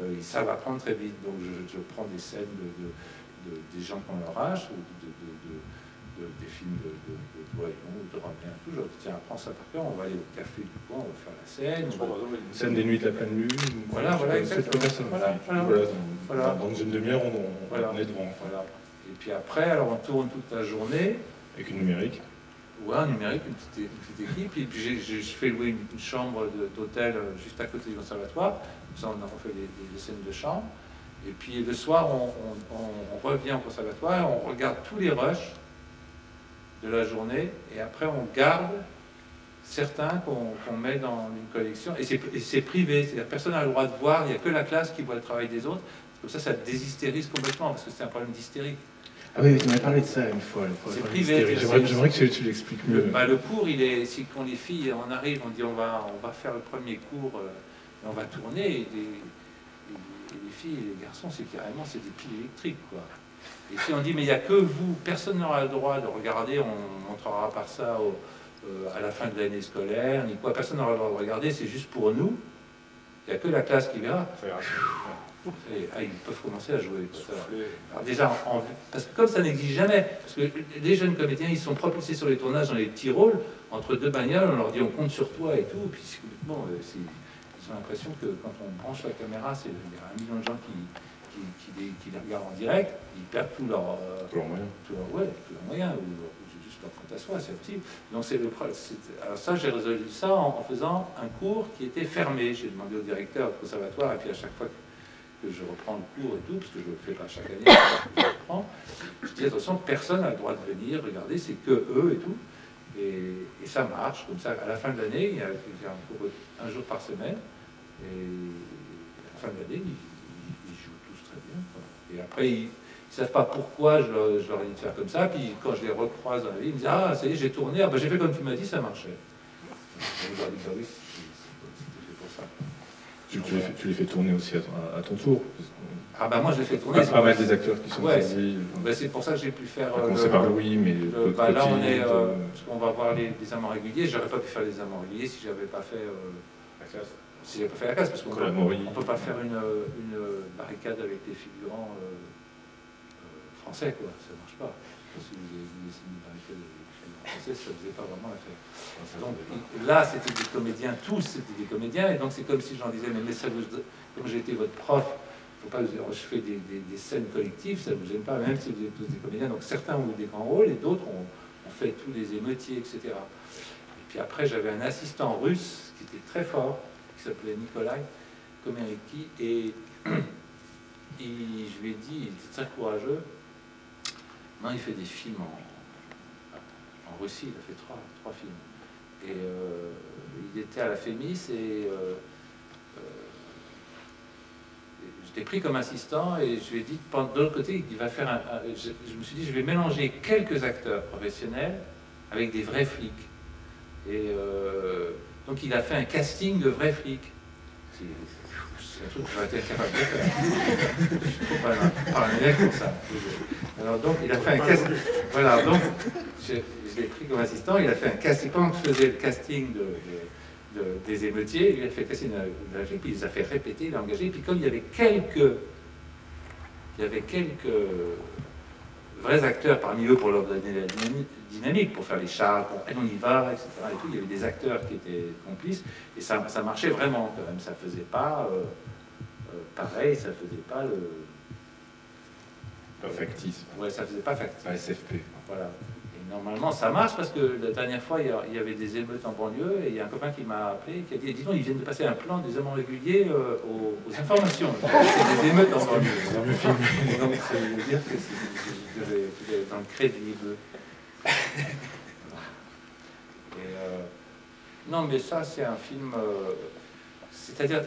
S2: ils savent apprendre très vite. Donc je prends des scènes des gens qui ont leur âge, des films de Doyon ou de Romain, tout. Je dis, tiens, apprends ça par cœur, on va aller au café du coin, on va faire la scène.
S1: Une scène des nuits de la pleine lune.
S2: Voilà, exactement.
S1: Dans une demi-heure, on est devant.
S2: Voilà. Et puis après, alors on tourne toute la journée.
S1: Avec une numérique.
S2: Ouais, un numérique, une petite équipe. Et puis je fais louer une chambre d'hôtel juste à côté du conservatoire. Comme ça, on fait des scènes de chambre. Et puis le soir, on revient au conservatoire, on regarde tous les rushs de la journée, et après on garde certains qu'on met dans une collection, et c'est privé, c'est-à-dire personne n'a le droit de voir, il n'y a que la classe qui voit le travail des autres. Comme ça déshystérise complètement, parce que c'est un problème d'hystérie.
S1: Ah oui, tu m'avais parlé de ça une fois.
S2: C'est privé.
S1: J'aimerais que tu l'expliques mieux.
S2: Le cours, c'est quand les filles, on arrive, on dit on va faire le premier cours, et on va tourner, et les filles et les garçons, c'est carrément des piles électriques, quoi. Et si on dit, mais il n'y a que vous, personne n'aura le droit de regarder, on montrera par ça à la fin de l'année scolaire, ni quoi, personne n'aura le droit de regarder, c'est juste pour nous, il n'y a que la classe qui verra. Et, ils peuvent commencer à jouer. Alors déjà, parce que comme ça n'existe jamais, parce que les jeunes comédiens, ils sont propulsés sur les tournages dans les petits rôles, entre deux bagnoles, on leur dit on compte sur toi et tout, puis bon, ils ont l'impression que quand on branche la caméra, il y a 1 million de gens qui les regardent en direct, ils perdent tous leurs moyens, ou juste leur compte à soi, c'est possible. Donc alors ça, j'ai résolu ça en faisant un cours qui était fermé. J'ai demandé au directeur du conservatoire, et puis à chaque fois que je reprends le cours et tout, parce que je ne le fais pas chaque année, je reprends, je dis attention, personne n'a le droit de venir, regarder, c'est que eux et tout. Et ça marche, comme ça, à la fin de l'année, il y a un cours 1 jour par semaine, et à la fin de l'année, ils jouent tous très bien, quoi. Et après, ils ne savent pas pourquoi je leur ai dit de faire comme ça, puis quand je les recroise dans la vie, ils me disent « Ah, ça y est, j'ai tourné, j'ai fait comme tu m'as dit, ça marchait. » Je leur dis « Bah oui, c'était fait pour ça. »
S1: Tu les fais tourner aussi à ton tour.
S2: Ah bah moi je les fais tourner.
S1: Pas mal des acteurs qui sont choisis.
S2: Bah c'est pour ça que j'ai pu faire.
S1: Commencer par Louis, mais
S2: là on est. Parce qu'on va voir les amants réguliers. J'aurais pas pu faire les amants réguliers si j'avais pas fait
S1: la classe.
S2: Si j'avais pas fait la classe, parce qu'on peut pas faire une barricade avec les figurants français, quoi. Ça marche pas. Si vous avez laissé une barricade avec les figurants français, ça faisait pas vraiment l'affaire. Donc là, c'était des comédiens, tous c'était des comédiens, et donc c'est comme si j'en disais, mais ça vous, comme j'ai été votre prof, faut pas que je fais des scènes collectives, ça ne vous gêne pas, même si vous êtes tous des comédiens. Donc certains ont eu des grands rôles, et d'autres ont fait tous les émeutiers, etc. Et puis après, j'avais un assistant russe qui était très fort, qui s'appelait Nikolai Komeriki, et je lui ai dit, il était très courageux. Maintenant, il fait des films en Russie, il a fait trois films. Et il était à la Fémis, et je l'ai pris comme assistant, et je lui ai dit, de l'autre côté, il va faire je me suis dit, je vais mélanger quelques acteurs professionnels avec des vrais flics. Et donc il a fait un casting de vrais flics. C'est un truc que j'aurais été incapable de faire. Je suis trop paranoïaque pour ça. Alors donc il a fait un casting. Voilà, donc je l'ai pris comme assistant, il a fait un casting. Pendant que je faisais le casting des émeutiers, il a fait le casting de la flic, puis il les a fait répéter, il a engagé, puis comme il y avait quelques vrais acteurs parmi eux pour leur donner la dynamique, pour faire les chars, pour on y va, etc. Et tout. Il y avait des acteurs qui étaient complices, et ça marchait vraiment quand même. Ça faisait pas pareil, ça faisait pas le...
S1: Pas factice.
S2: Ouais, ça faisait pas factice.
S1: Pas SFP.
S2: Voilà. Et normalement, ça marche parce que la dernière fois, il y avait des émeutes en banlieue, et il y a un copain qui m'a appelé, qui a dit, dis donc, ils viennent de passer un plan des amants réguliers aux informations. Des émeutes en banlieue. Donc, ça veut dire que c'est dans le crédible. Non, mais ça, c'est un film... c'est-à-dire...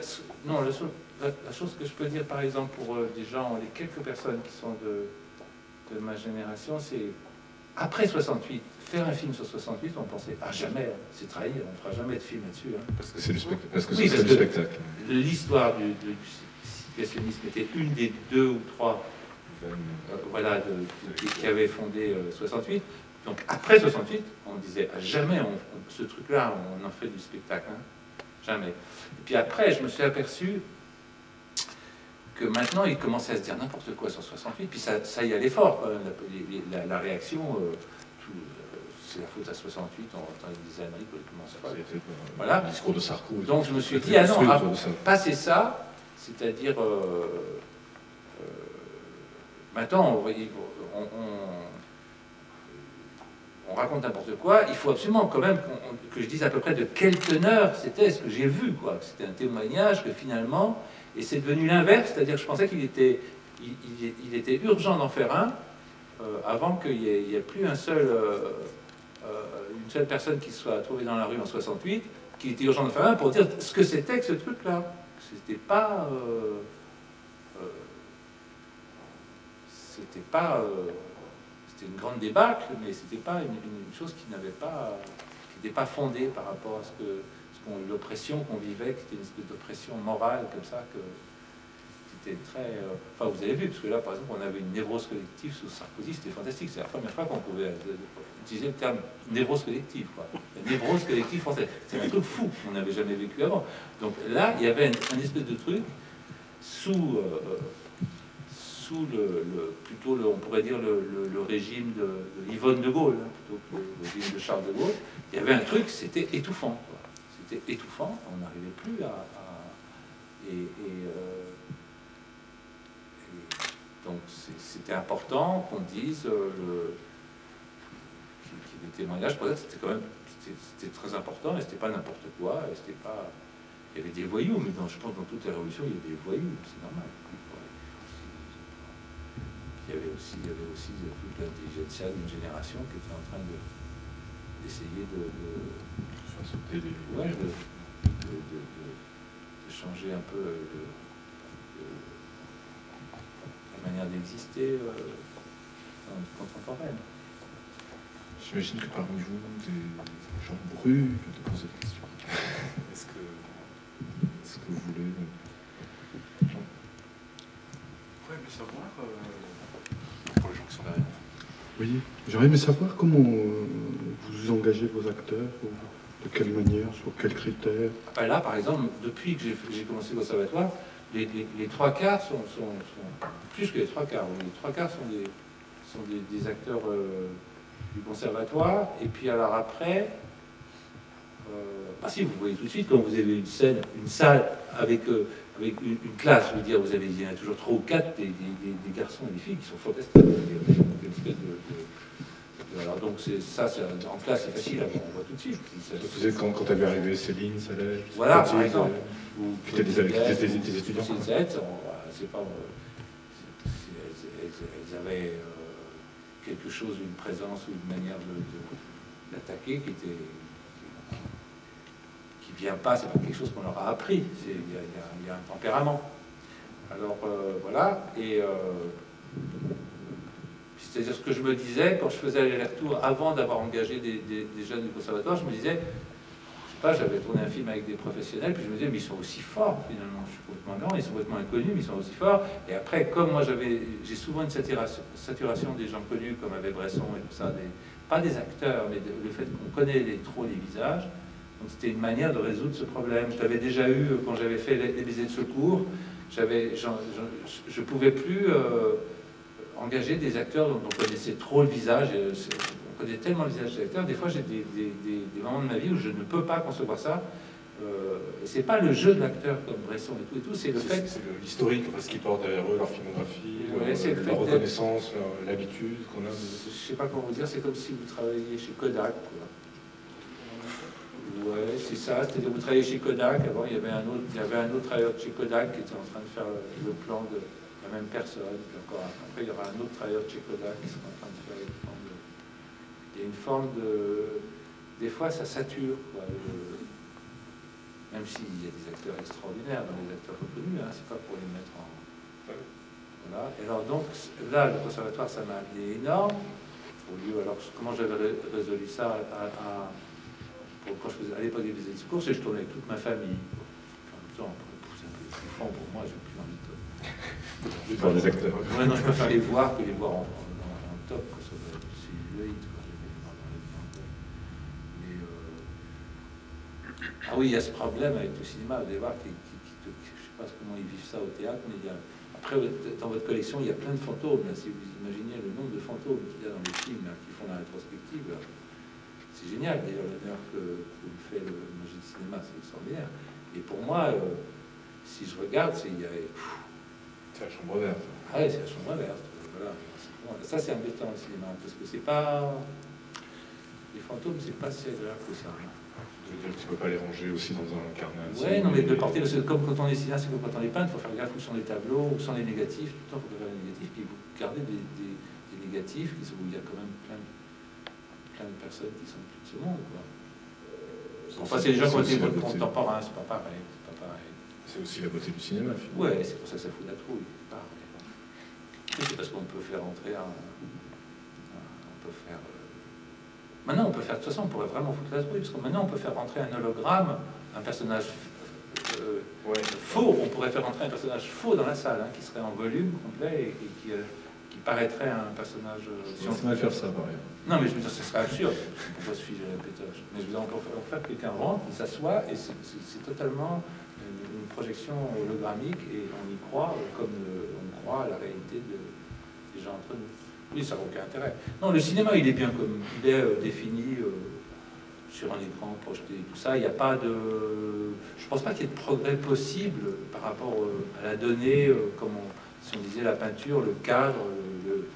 S2: Non, la chose que je peux dire, par exemple, pour des gens, les quelques personnes qui sont de ma génération, c'est... Après 68, faire un film sur 68, on pensait, ah jamais, c'est trahir, on ne fera jamais de film là-dessus. Hein.
S1: Parce que c'est le spectacle. Parce que
S2: oui,
S1: c'est le spectacle.
S2: L'histoire du situationnisme était une des 2 ou 3 voilà, qui avaient fondé 68. Donc après 68, on disait, ah, jamais ce truc-là, on en fait du spectacle. Hein. Jamais. Et puis après, je me suis aperçu que maintenant, il commençait à se dire n'importe quoi sur 68, puis ça y allait fort, la réaction, c'est la faute à 68, on entend des âneries politiquement folles. Voilà.
S1: Le discours de Sarko.
S2: Donc je me suis dit, ah non, passer ça, c'est-à-dire, maintenant, on raconte n'importe quoi, il faut absolument quand même que je dise à peu près de quelle teneur c'était ce que j'ai vu, quoi. C'était un témoignage que finalement... Et c'est devenu l'inverse, c'est-à-dire que je pensais qu'il était urgent d'en faire un avant qu'il n'y ait plus une seule personne qui soit trouvée dans la rue en 68, qu'il était urgent d'en faire un pour dire ce que c'était que ce truc-là. C'était pas... c'était une grande débâcle, mais c'était pas une chose qui n'était pas fondée par rapport à l'oppression qu'on vivait, qui était une espèce d'oppression morale comme ça, qui était très... Enfin, vous avez vu, parce que là, par exemple, on avait une névrose collective sous Sarkozy, c'était fantastique. C'est la première fois qu'on pouvait utiliser le terme névrose collective, quoi. La névrose collective française. C'est un truc fou qu'on n'avait jamais vécu avant. Donc là, il y avait un espèce de truc sous plutôt on pourrait dire le régime de Yvonne de Gaulle, hein, plutôt que le régime de Charles de Gaulle. Il y avait un truc, c'était étouffant, quoi. C'était étouffant, on n'arrivait plus donc c'était important qu'on dise qu'il y ait des témoignages. Pour ça, c'était quand même très important, et c'était pas n'importe quoi, et c'était pas... Il y avait des voyous, mais je pense que dans toutes les révolutions, il y avait des voyous, c'est normal. Il y avait aussi toute l'intelligentsia d'une génération qui était en train d'essayer de changer un peu la manière d'exister contemporaine.
S1: J'imagine que parmi vous, des gens brûlent de poser des questions. Est-ce que vous voulez...
S3: J'aurais aimé savoir comment vous engagez vos acteurs, de quelle manière, sur quels critères.
S2: Ben là, par exemple, depuis que j'ai commencé le conservatoire, les trois quarts sont plus que les trois quarts. Les trois quarts sont des acteurs du conservatoire. Et puis alors après, si vous voyez tout de suite, quand vous avez une salle avec une classe, je veux dire, il y en a toujours 3 ou 4 des garçons et des filles qui sont fantastiques. Une espèce alors donc ça, en classe, c'est facile, on voit tout de suite.
S1: Vous savez, quand elle est arrivée, Céline, Saleh,
S2: voilà, par exemple.
S1: Ou peut-être des étudiants.
S2: C'est pas... Elles avaient quelque chose, une présence ou une manière d'attaquer qui vient pas, c'est pas quelque chose qu'on leur a appris. Il y a un tempérament. Alors voilà, et c'est-à-dire ce que je me disais quand je faisais aller-retour avant d'avoir engagé des jeunes du conservatoire, je me disais, je sais pas, j'avais tourné un film avec des professionnels, puis je me disais, mais ils sont aussi forts finalement, je suis complètement grand, ils sont complètement inconnus, mais ils sont aussi forts. Et après, comme moi j'ai souvent une saturation des gens connus, comme avec Bresson et tout ça, pas des acteurs, mais le fait qu'on connaît trop les visages. Donc c'était une manière de résoudre ce problème. Je l'avais déjà eu quand j'avais fait les baisers de secours. Je ne pouvais plus engager des acteurs dont on connaissait trop le visage. On connaît tellement le visage des acteurs. Des fois, j'ai des moments de ma vie où je ne peux pas concevoir ça. Et c'est pas le jeu de l'acteur comme Bresson et tout, c'est le fait...
S1: C'est l'historique, ce qu'ils portent derrière eux, leur filmographie, leur reconnaissance, l'habitude qu'on a.
S2: Je sais pas comment vous dire, c'est comme si vous travailliez chez Kodak, quoi. Ouais, c'est ça, c'est-à-dire vous travaillez chez Kodak, avant il y avait un autre travailleur de chez Kodak qui était en train de faire le plan de la même personne, puis encore après il y aura un autre travailleur de chez Kodak qui sera en train de faire le plan de... Il y a une forme de... Des fois ça sature, quoi, même s'il y a des acteurs extraordinaires dans les acteurs reconnus, hein, c'est pas pour les mettre en... Voilà, et alors donc là le conservatoire ça m'a amené énorme, au lieu, alors comment j'avais résolu ça quand je faisais à l'époque des visites de secours, c'est que je tournais avec toute ma famille. En même temps, pour moi, j'ai plus envie de
S1: voir des acteurs.
S2: Ouais, non, je préfère les voir que les voir en top, quoi, sur le celluloïd, ah oui, il y a ce problème avec le cinéma, vous allez voir, je ne sais pas comment ils vivent ça au théâtre, mais après, dans votre collection, il y a plein de fantômes. Là, si vous imaginez le nombre de fantômes qu'il y a dans les films là, qui font la rétrospective, là. C'est génial, d'ailleurs, l'honneur que vous fait le Magie du cinéma, c'est extraordinaire. Et pour moi, si je regarde, c'est
S1: la chambre verte.
S2: Ah oui, c'est la chambre verte. Voilà. Ça, c'est embêtant le cinéma, parce que c'est pas... Les fantômes, c'est pas si agréable que ça.
S1: Je veux dire que tu peux pas les ranger aussi dans un carnet.
S2: Oui, non, mais de porter, comme quand on est cinéaste, c'est comme quand on est peintre, il faut faire gaffe où sont les tableaux, où sont les négatifs, tout le temps, il faut faire les négatifs, puis vous gardez des négatifs où il y a quand même plein de personnes qui sont plus de ce monde, quoi. Enfin, c'est les gens qui ont été contemporains, c'est pas pareil.
S1: C'est aussi la beauté du cinéma, finalement.
S2: Ouais, c'est pour ça que ça fout la trouille. C'est parce qu'on peut faire entrer Maintenant, on peut faire... De toute façon, on pourrait vraiment foutre la trouille, parce que maintenant, on peut faire rentrer un hologramme, un personnage faux. On pourrait faire rentrer un personnage faux dans la salle, hein, qui serait en volume complet et qui paraîtrait un personnage...
S1: Si on pourrait faire ça, par exemple.
S2: Non, mais je veux dire, ce serait absurde. Pourquoi se figer la pétoche? Mais je veux dire, on peut faire que quelqu'un rentre, il s'assoit, et c'est totalement une projection hologrammique, et on y croit comme on croit à la réalité des gens entre nous. Oui, ça n'a aucun intérêt. Non, le cinéma, il est bien comme il est défini sur un écran projeté, tout ça. Il n'y a pas de... Je ne pense pas qu'il y ait de progrès possible par rapport à la donnée, si on disait la peinture, le cadre, le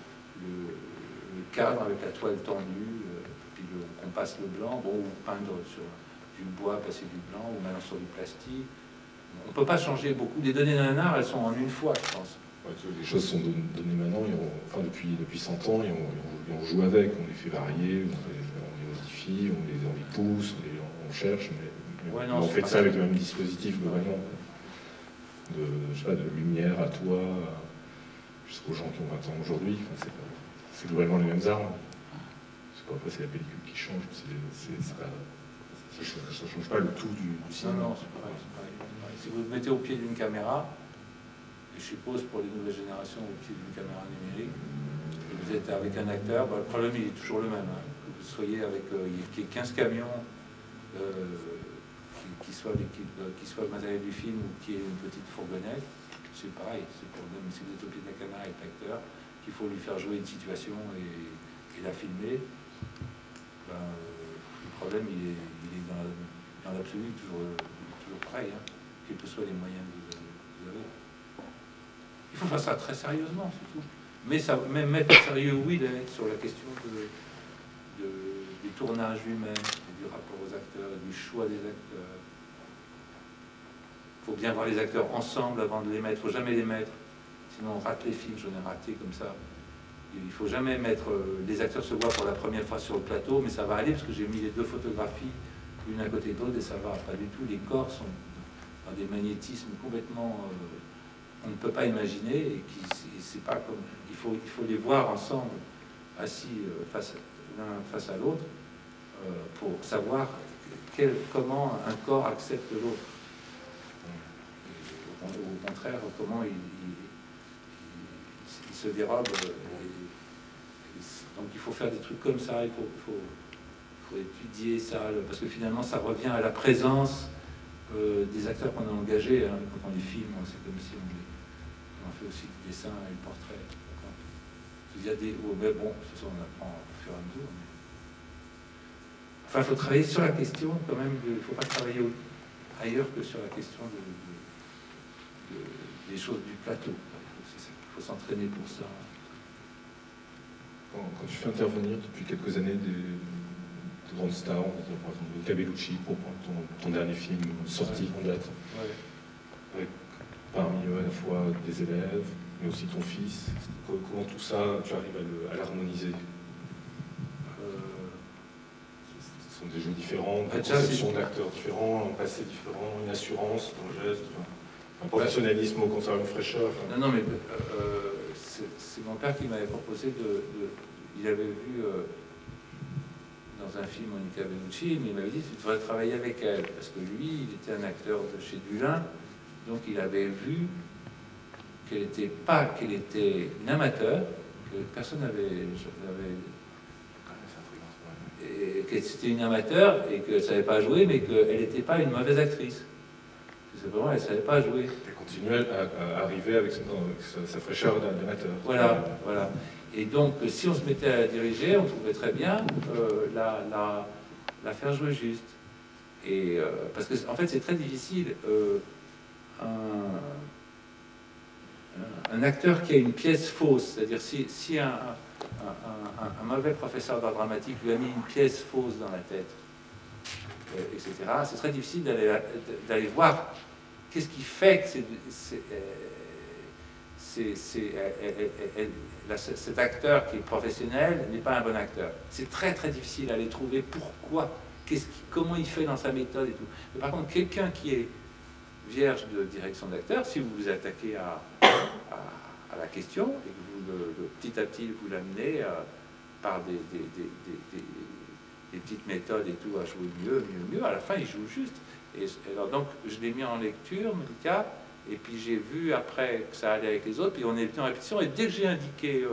S2: cadre avec la toile tendue, puis qu'on passe le blanc, bon, ou peindre sur du bois, passer du blanc, ou maintenant sur du plastique. On ne peut pas changer beaucoup. Les données d'un art, elles sont en une fois, je pense.
S1: Ouais, les choses sont données maintenant, enfin depuis 100 ans, et on joue avec, on les fait varier, on les modifie, on les pousse, on cherche, mais ouais, non, on fait ça avec le même dispositif globalement. Je sais pas, de lumière à toi, jusqu'aux gens qui ont 20 ans aujourd'hui, enfin, c'est globalement les mêmes armes. Après, c'est la pellicule qui change, ça change pas le tout du cinéma.
S2: Non, c'est pareil. Si vous le mettez au pied d'une caméra, je suppose pour les nouvelles générations au pied d'une caméra numérique, le vous êtes avec un acteur, le problème il est toujours le même. Hein. Que vous soyez avec qu'il y ait 15 camions, qui soit le matériel du film ou qui est une petite fourgonnette, c'est pareil. C'est le problème. Si vous êtes au pied de la caméra avec l'acteur, qu'il faut lui faire jouer une situation et la filmer, ben, le problème il est dans l'absolu toujours pareil, hein, quels que soient les moyens que vous avez. Il faut faire ça très sérieusement, c'est tout. Mais même mettre sérieux, oui, sur la question du tournage lui-même, du rapport aux acteurs, du choix des acteurs. Il faut bien voir les acteurs ensemble avant de les mettre. Il ne faut jamais les mettre, sinon on rate les films. J'en ai raté comme ça. Il ne faut jamais mettre... les acteurs se voient pour la première fois sur le plateau, mais ça va aller parce que j'ai mis les deux photographies l'une à côté de l'autre et ça va pas du tout. Les corps sont dans des magnétismes complètement... on ne peut pas imaginer et c'est pas comme... Il faut les voir ensemble, assis l'un face à l'autre, pour savoir comment un corps accepte l'autre. Au contraire, comment il se dérobe. Donc il faut faire des trucs comme ça, il faut étudier ça, parce que finalement ça revient à la présence des acteurs qu'on a engagés. Hein, quand on les filme, c'est comme si on fait aussi du dessin et le portrait. Il y a des... Oh, mais bon, ça on apprend au fur et à mesure. Mais... Enfin, il faut travailler sur la question quand même. Il ne faut pas travailler ailleurs que sur la question des choses du plateau. Il faut s'entraîner pour ça.
S1: Quand tu fais intervenir depuis quelques années des grandes stars, par exemple Cabellucci, pour prendre ton dernier film sorti en date, avec parmi eux à la fois des élèves, mais aussi ton fils, comment tout ça, tu arrives à l'harmoniser? Ce sont des jeux différents, des conceptions d'acteurs différents, un passé différent, une assurance dans le geste, un professionnalisme au contraire, une fraîcheur.
S2: Non, mais c'est mon père qui m'avait proposé il avait vu dans un film Monica Bellucci, mais il m'avait dit tu devrais travailler avec elle, parce que lui, il était un acteur de chez Dulin, donc il avait vu qu'elle était une amateur, que personne n'avait... qu'elle était une amateur et qu'elle ne savait pas jouer, mais qu'elle n'était pas une mauvaise actrice. C'est vraiment, elle ne savait pas jouer.
S1: Elle continuait à arriver avec sa fraîcheur d'amateur.
S2: Voilà. Et donc, si on se mettait à la diriger, on pouvait très bien la faire jouer juste. Et, parce que, en fait, c'est très difficile. Un acteur qui a une pièce fausse, c'est-à-dire si un mauvais professeur d'art dramatique lui a mis une pièce fausse dans la tête, etc., c'est très difficile d'aller voir qu'est-ce qui fait que cet acteur qui est professionnel n'est pas un bon acteur. C'est très très difficile d'aller trouver pourquoi, comment il fait dans sa méthode et tout. Mais par contre, quelqu'un qui est vierge de direction d'acteur, si vous vous attaquez à la question et que vous petit à petit vous l'amenez par des petites méthodes et tout à jouer mieux, à la fin il joue juste. Et alors donc je l'ai mis en lecture, Monica, et puis j'ai vu après que ça allait avec les autres, puis on est venu en répétition, et dès que j'ai indiqué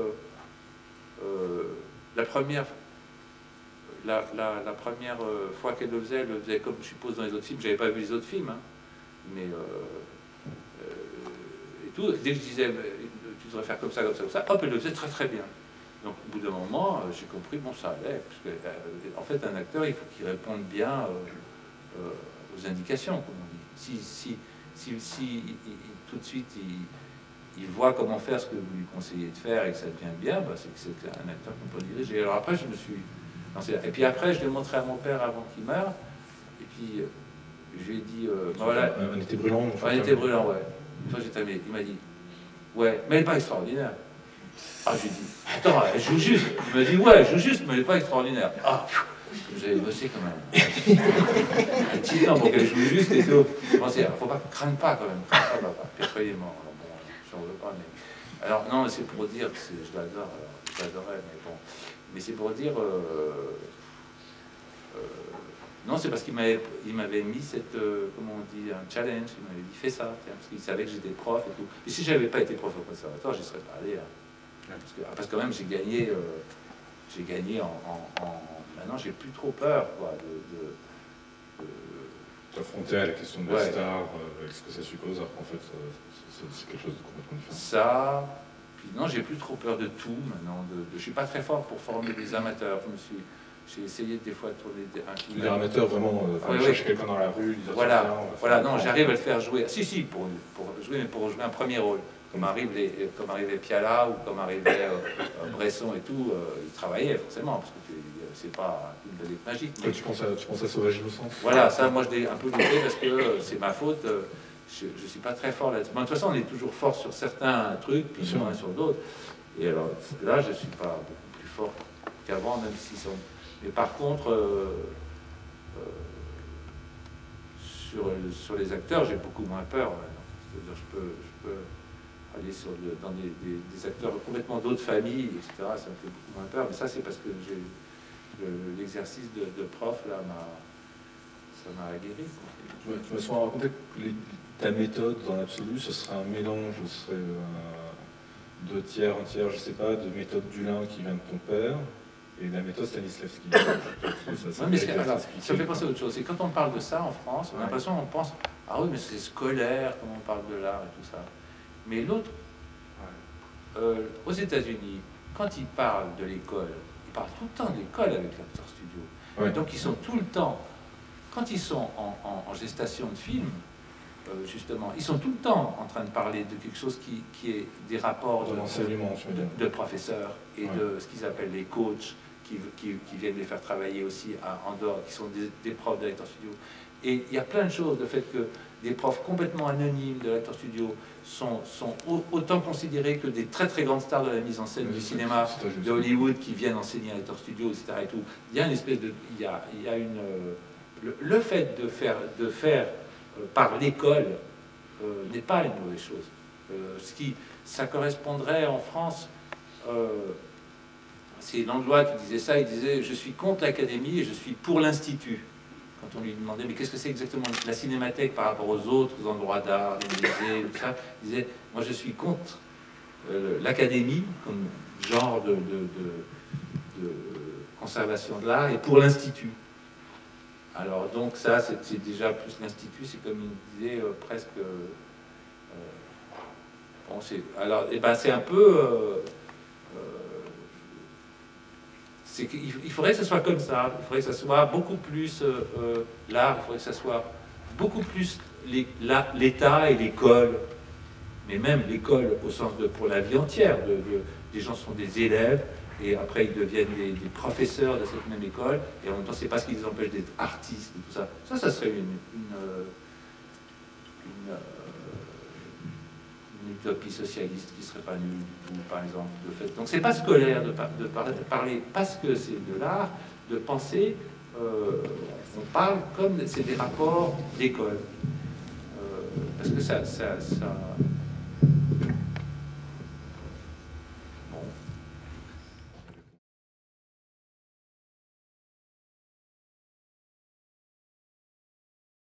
S2: la première fois qu'elle le faisait comme je suppose dans les autres films, j'avais pas vu les autres films, hein, mais et tout, dès que je disais tu devrais faire comme ça, hop, elle le faisait très très bien. Donc au bout d'un moment, j'ai compris, bon ça allait, parce que en fait un acteur il faut qu'il réponde bien aux indications, comme on dit. Si tout de suite il voit comment faire ce que vous lui conseillez de faire et que ça devient bien, bah, c'est que c'est un acteur qu'on peut diriger. Alors après je me suis lancé là. Et puis après je l'ai montré à mon père avant qu'il meure, et puis je lui ai dit voilà,
S1: un été brûlant.
S2: Un été brûlant, ouais. Une fois j'ai terminé, il m'a dit ouais, mais elle n'est pas extraordinaire. Ah, j'ai dit attends, elle joue juste. Il m'a dit ouais, elle joue juste, mais elle n'est pas extraordinaire. Ah, j'avais bossé quand même un petit temps pour qu'elle joue juste et tout. Je pensais, il ne faut pas, craindre pas quand même, craindre pas, papa. Puis après il est mort, alors bon, j'en veux pas, mais... Alors non, c'est pour dire, je l'adore, je l'adorais, mais bon, mais c'est pour dire, non, c'est parce qu'il m'avait mis cette, comment on dit, un challenge, il m'avait dit, fais ça, tiens, parce qu'il savait que j'étais prof et tout. Et si je n'avais pas été prof au conservatoire, je n'y serais pas allé, hein. Parce que quand même, j'ai gagné maintenant, j'ai plus trop peur, quoi,
S1: T'affronter à la question de la star, avec ce que ça suppose, alors qu'en fait, c'est quelque chose de complètement différent.
S2: Ça, puis non, j'ai plus trop peur de tout maintenant. Je suis pas très fort pour former des amateurs. J'ai essayé des fois de tourner un film.
S1: Les amateurs, vraiment, chercher quelqu'un dans la rue, dire
S2: voilà, non, j'arrive à le faire jouer. Si, pour jouer, mais pour jouer un premier rôle. Comme arrivait Piala ou comme arrivait Bresson et tout, ils travaillaient forcément, parce que c'est pas une vedette magique.
S1: Mais... Tu penses à Sauvage Innocence?
S2: Voilà, ça, moi, je l'ai un peu loupé parce que c'est ma faute. Je ne suis pas très fort là-dessus. De toute façon, on est toujours fort sur certains trucs, puis moins sur d'autres. Et alors, là, je ne suis pas beaucoup plus fort qu'avant, même s'ils sont... Mais par contre, sur les acteurs, j'ai beaucoup moins peur maintenant. C'est-à-dire, je peux aller dans des acteurs complètement d'autres familles, etc. Ça me fait beaucoup moins peur. Mais ça, c'est parce que l'exercice de prof, là, ça m'a aguerri.
S1: Tu m'as souvent raconté que ta méthode, dans l'absolu, ce serait un mélange, ce serait 2 tiers, 1 tiers, je sais pas, de méthode Dulin qui vient de ton père, et la méthode Stanislavski.
S2: Ça me fait penser à autre chose. C'est quand on parle de ça en France, on a l'impression qu'on pense, ah oui, mais c'est scolaire, quand on parle de l'art et tout ça. Mais l'autre, aux États-Unis, quand ils parlent de l'école, ils parlent tout le temps de l'école avec l'acteur studio. Ouais. Donc ils sont tout le temps, quand ils sont en gestation de film, justement, ils sont tout le temps en train de parler de quelque chose qui est des rapports de professeurs et de ce qu'ils appellent les coachs, qui viennent les faire travailler aussi en dehors, qui sont des profs de l'acteur studio. Et il y a plein de choses, le fait que des profs complètement anonymes de l'acteur studio sont autant considérés que des très très grandes stars de la mise en scène du cinéma de Hollywood qui viennent enseigner à l'acteur studio, etc. Et tout. Il y a une espèce de... Il y a une... Le fait de faire par l'école n'est pas une mauvaise chose. Ça correspondrait en France... c'est Langlois qui disait ça, il disait « Je suis contre l'académie et je suis pour l'institut ». Quand on lui demandait « Mais qu'est-ce que c'est exactement la cinémathèque par rapport aux autres endroits d'art, les musées, tout ça ?» Il disait « Moi, je suis contre l'académie comme genre de conservation de l'art et pour l'institut. » Alors donc ça, c'est déjà plus l'institut, c'est comme il disait presque... bon, c'est un peu... il faudrait que ce soit comme ça, il faudrait que ce soit beaucoup plus l'art, il faudrait que ce soit beaucoup plus l'État et l'école, mais même l'école au sens de pour la vie entière, des gens sont des élèves, et après ils deviennent des professeurs de cette même école, et en même temps c'est pas ce qui les empêche d'être artistes et tout ça. Ça serait une utopie socialiste qui serait pas nulle du tout, par exemple, de fait. Donc c'est pas scolaire de parler parce que c'est de l'art, de penser, on parle comme c'est des rapports d'école. Parce que ça... Bon.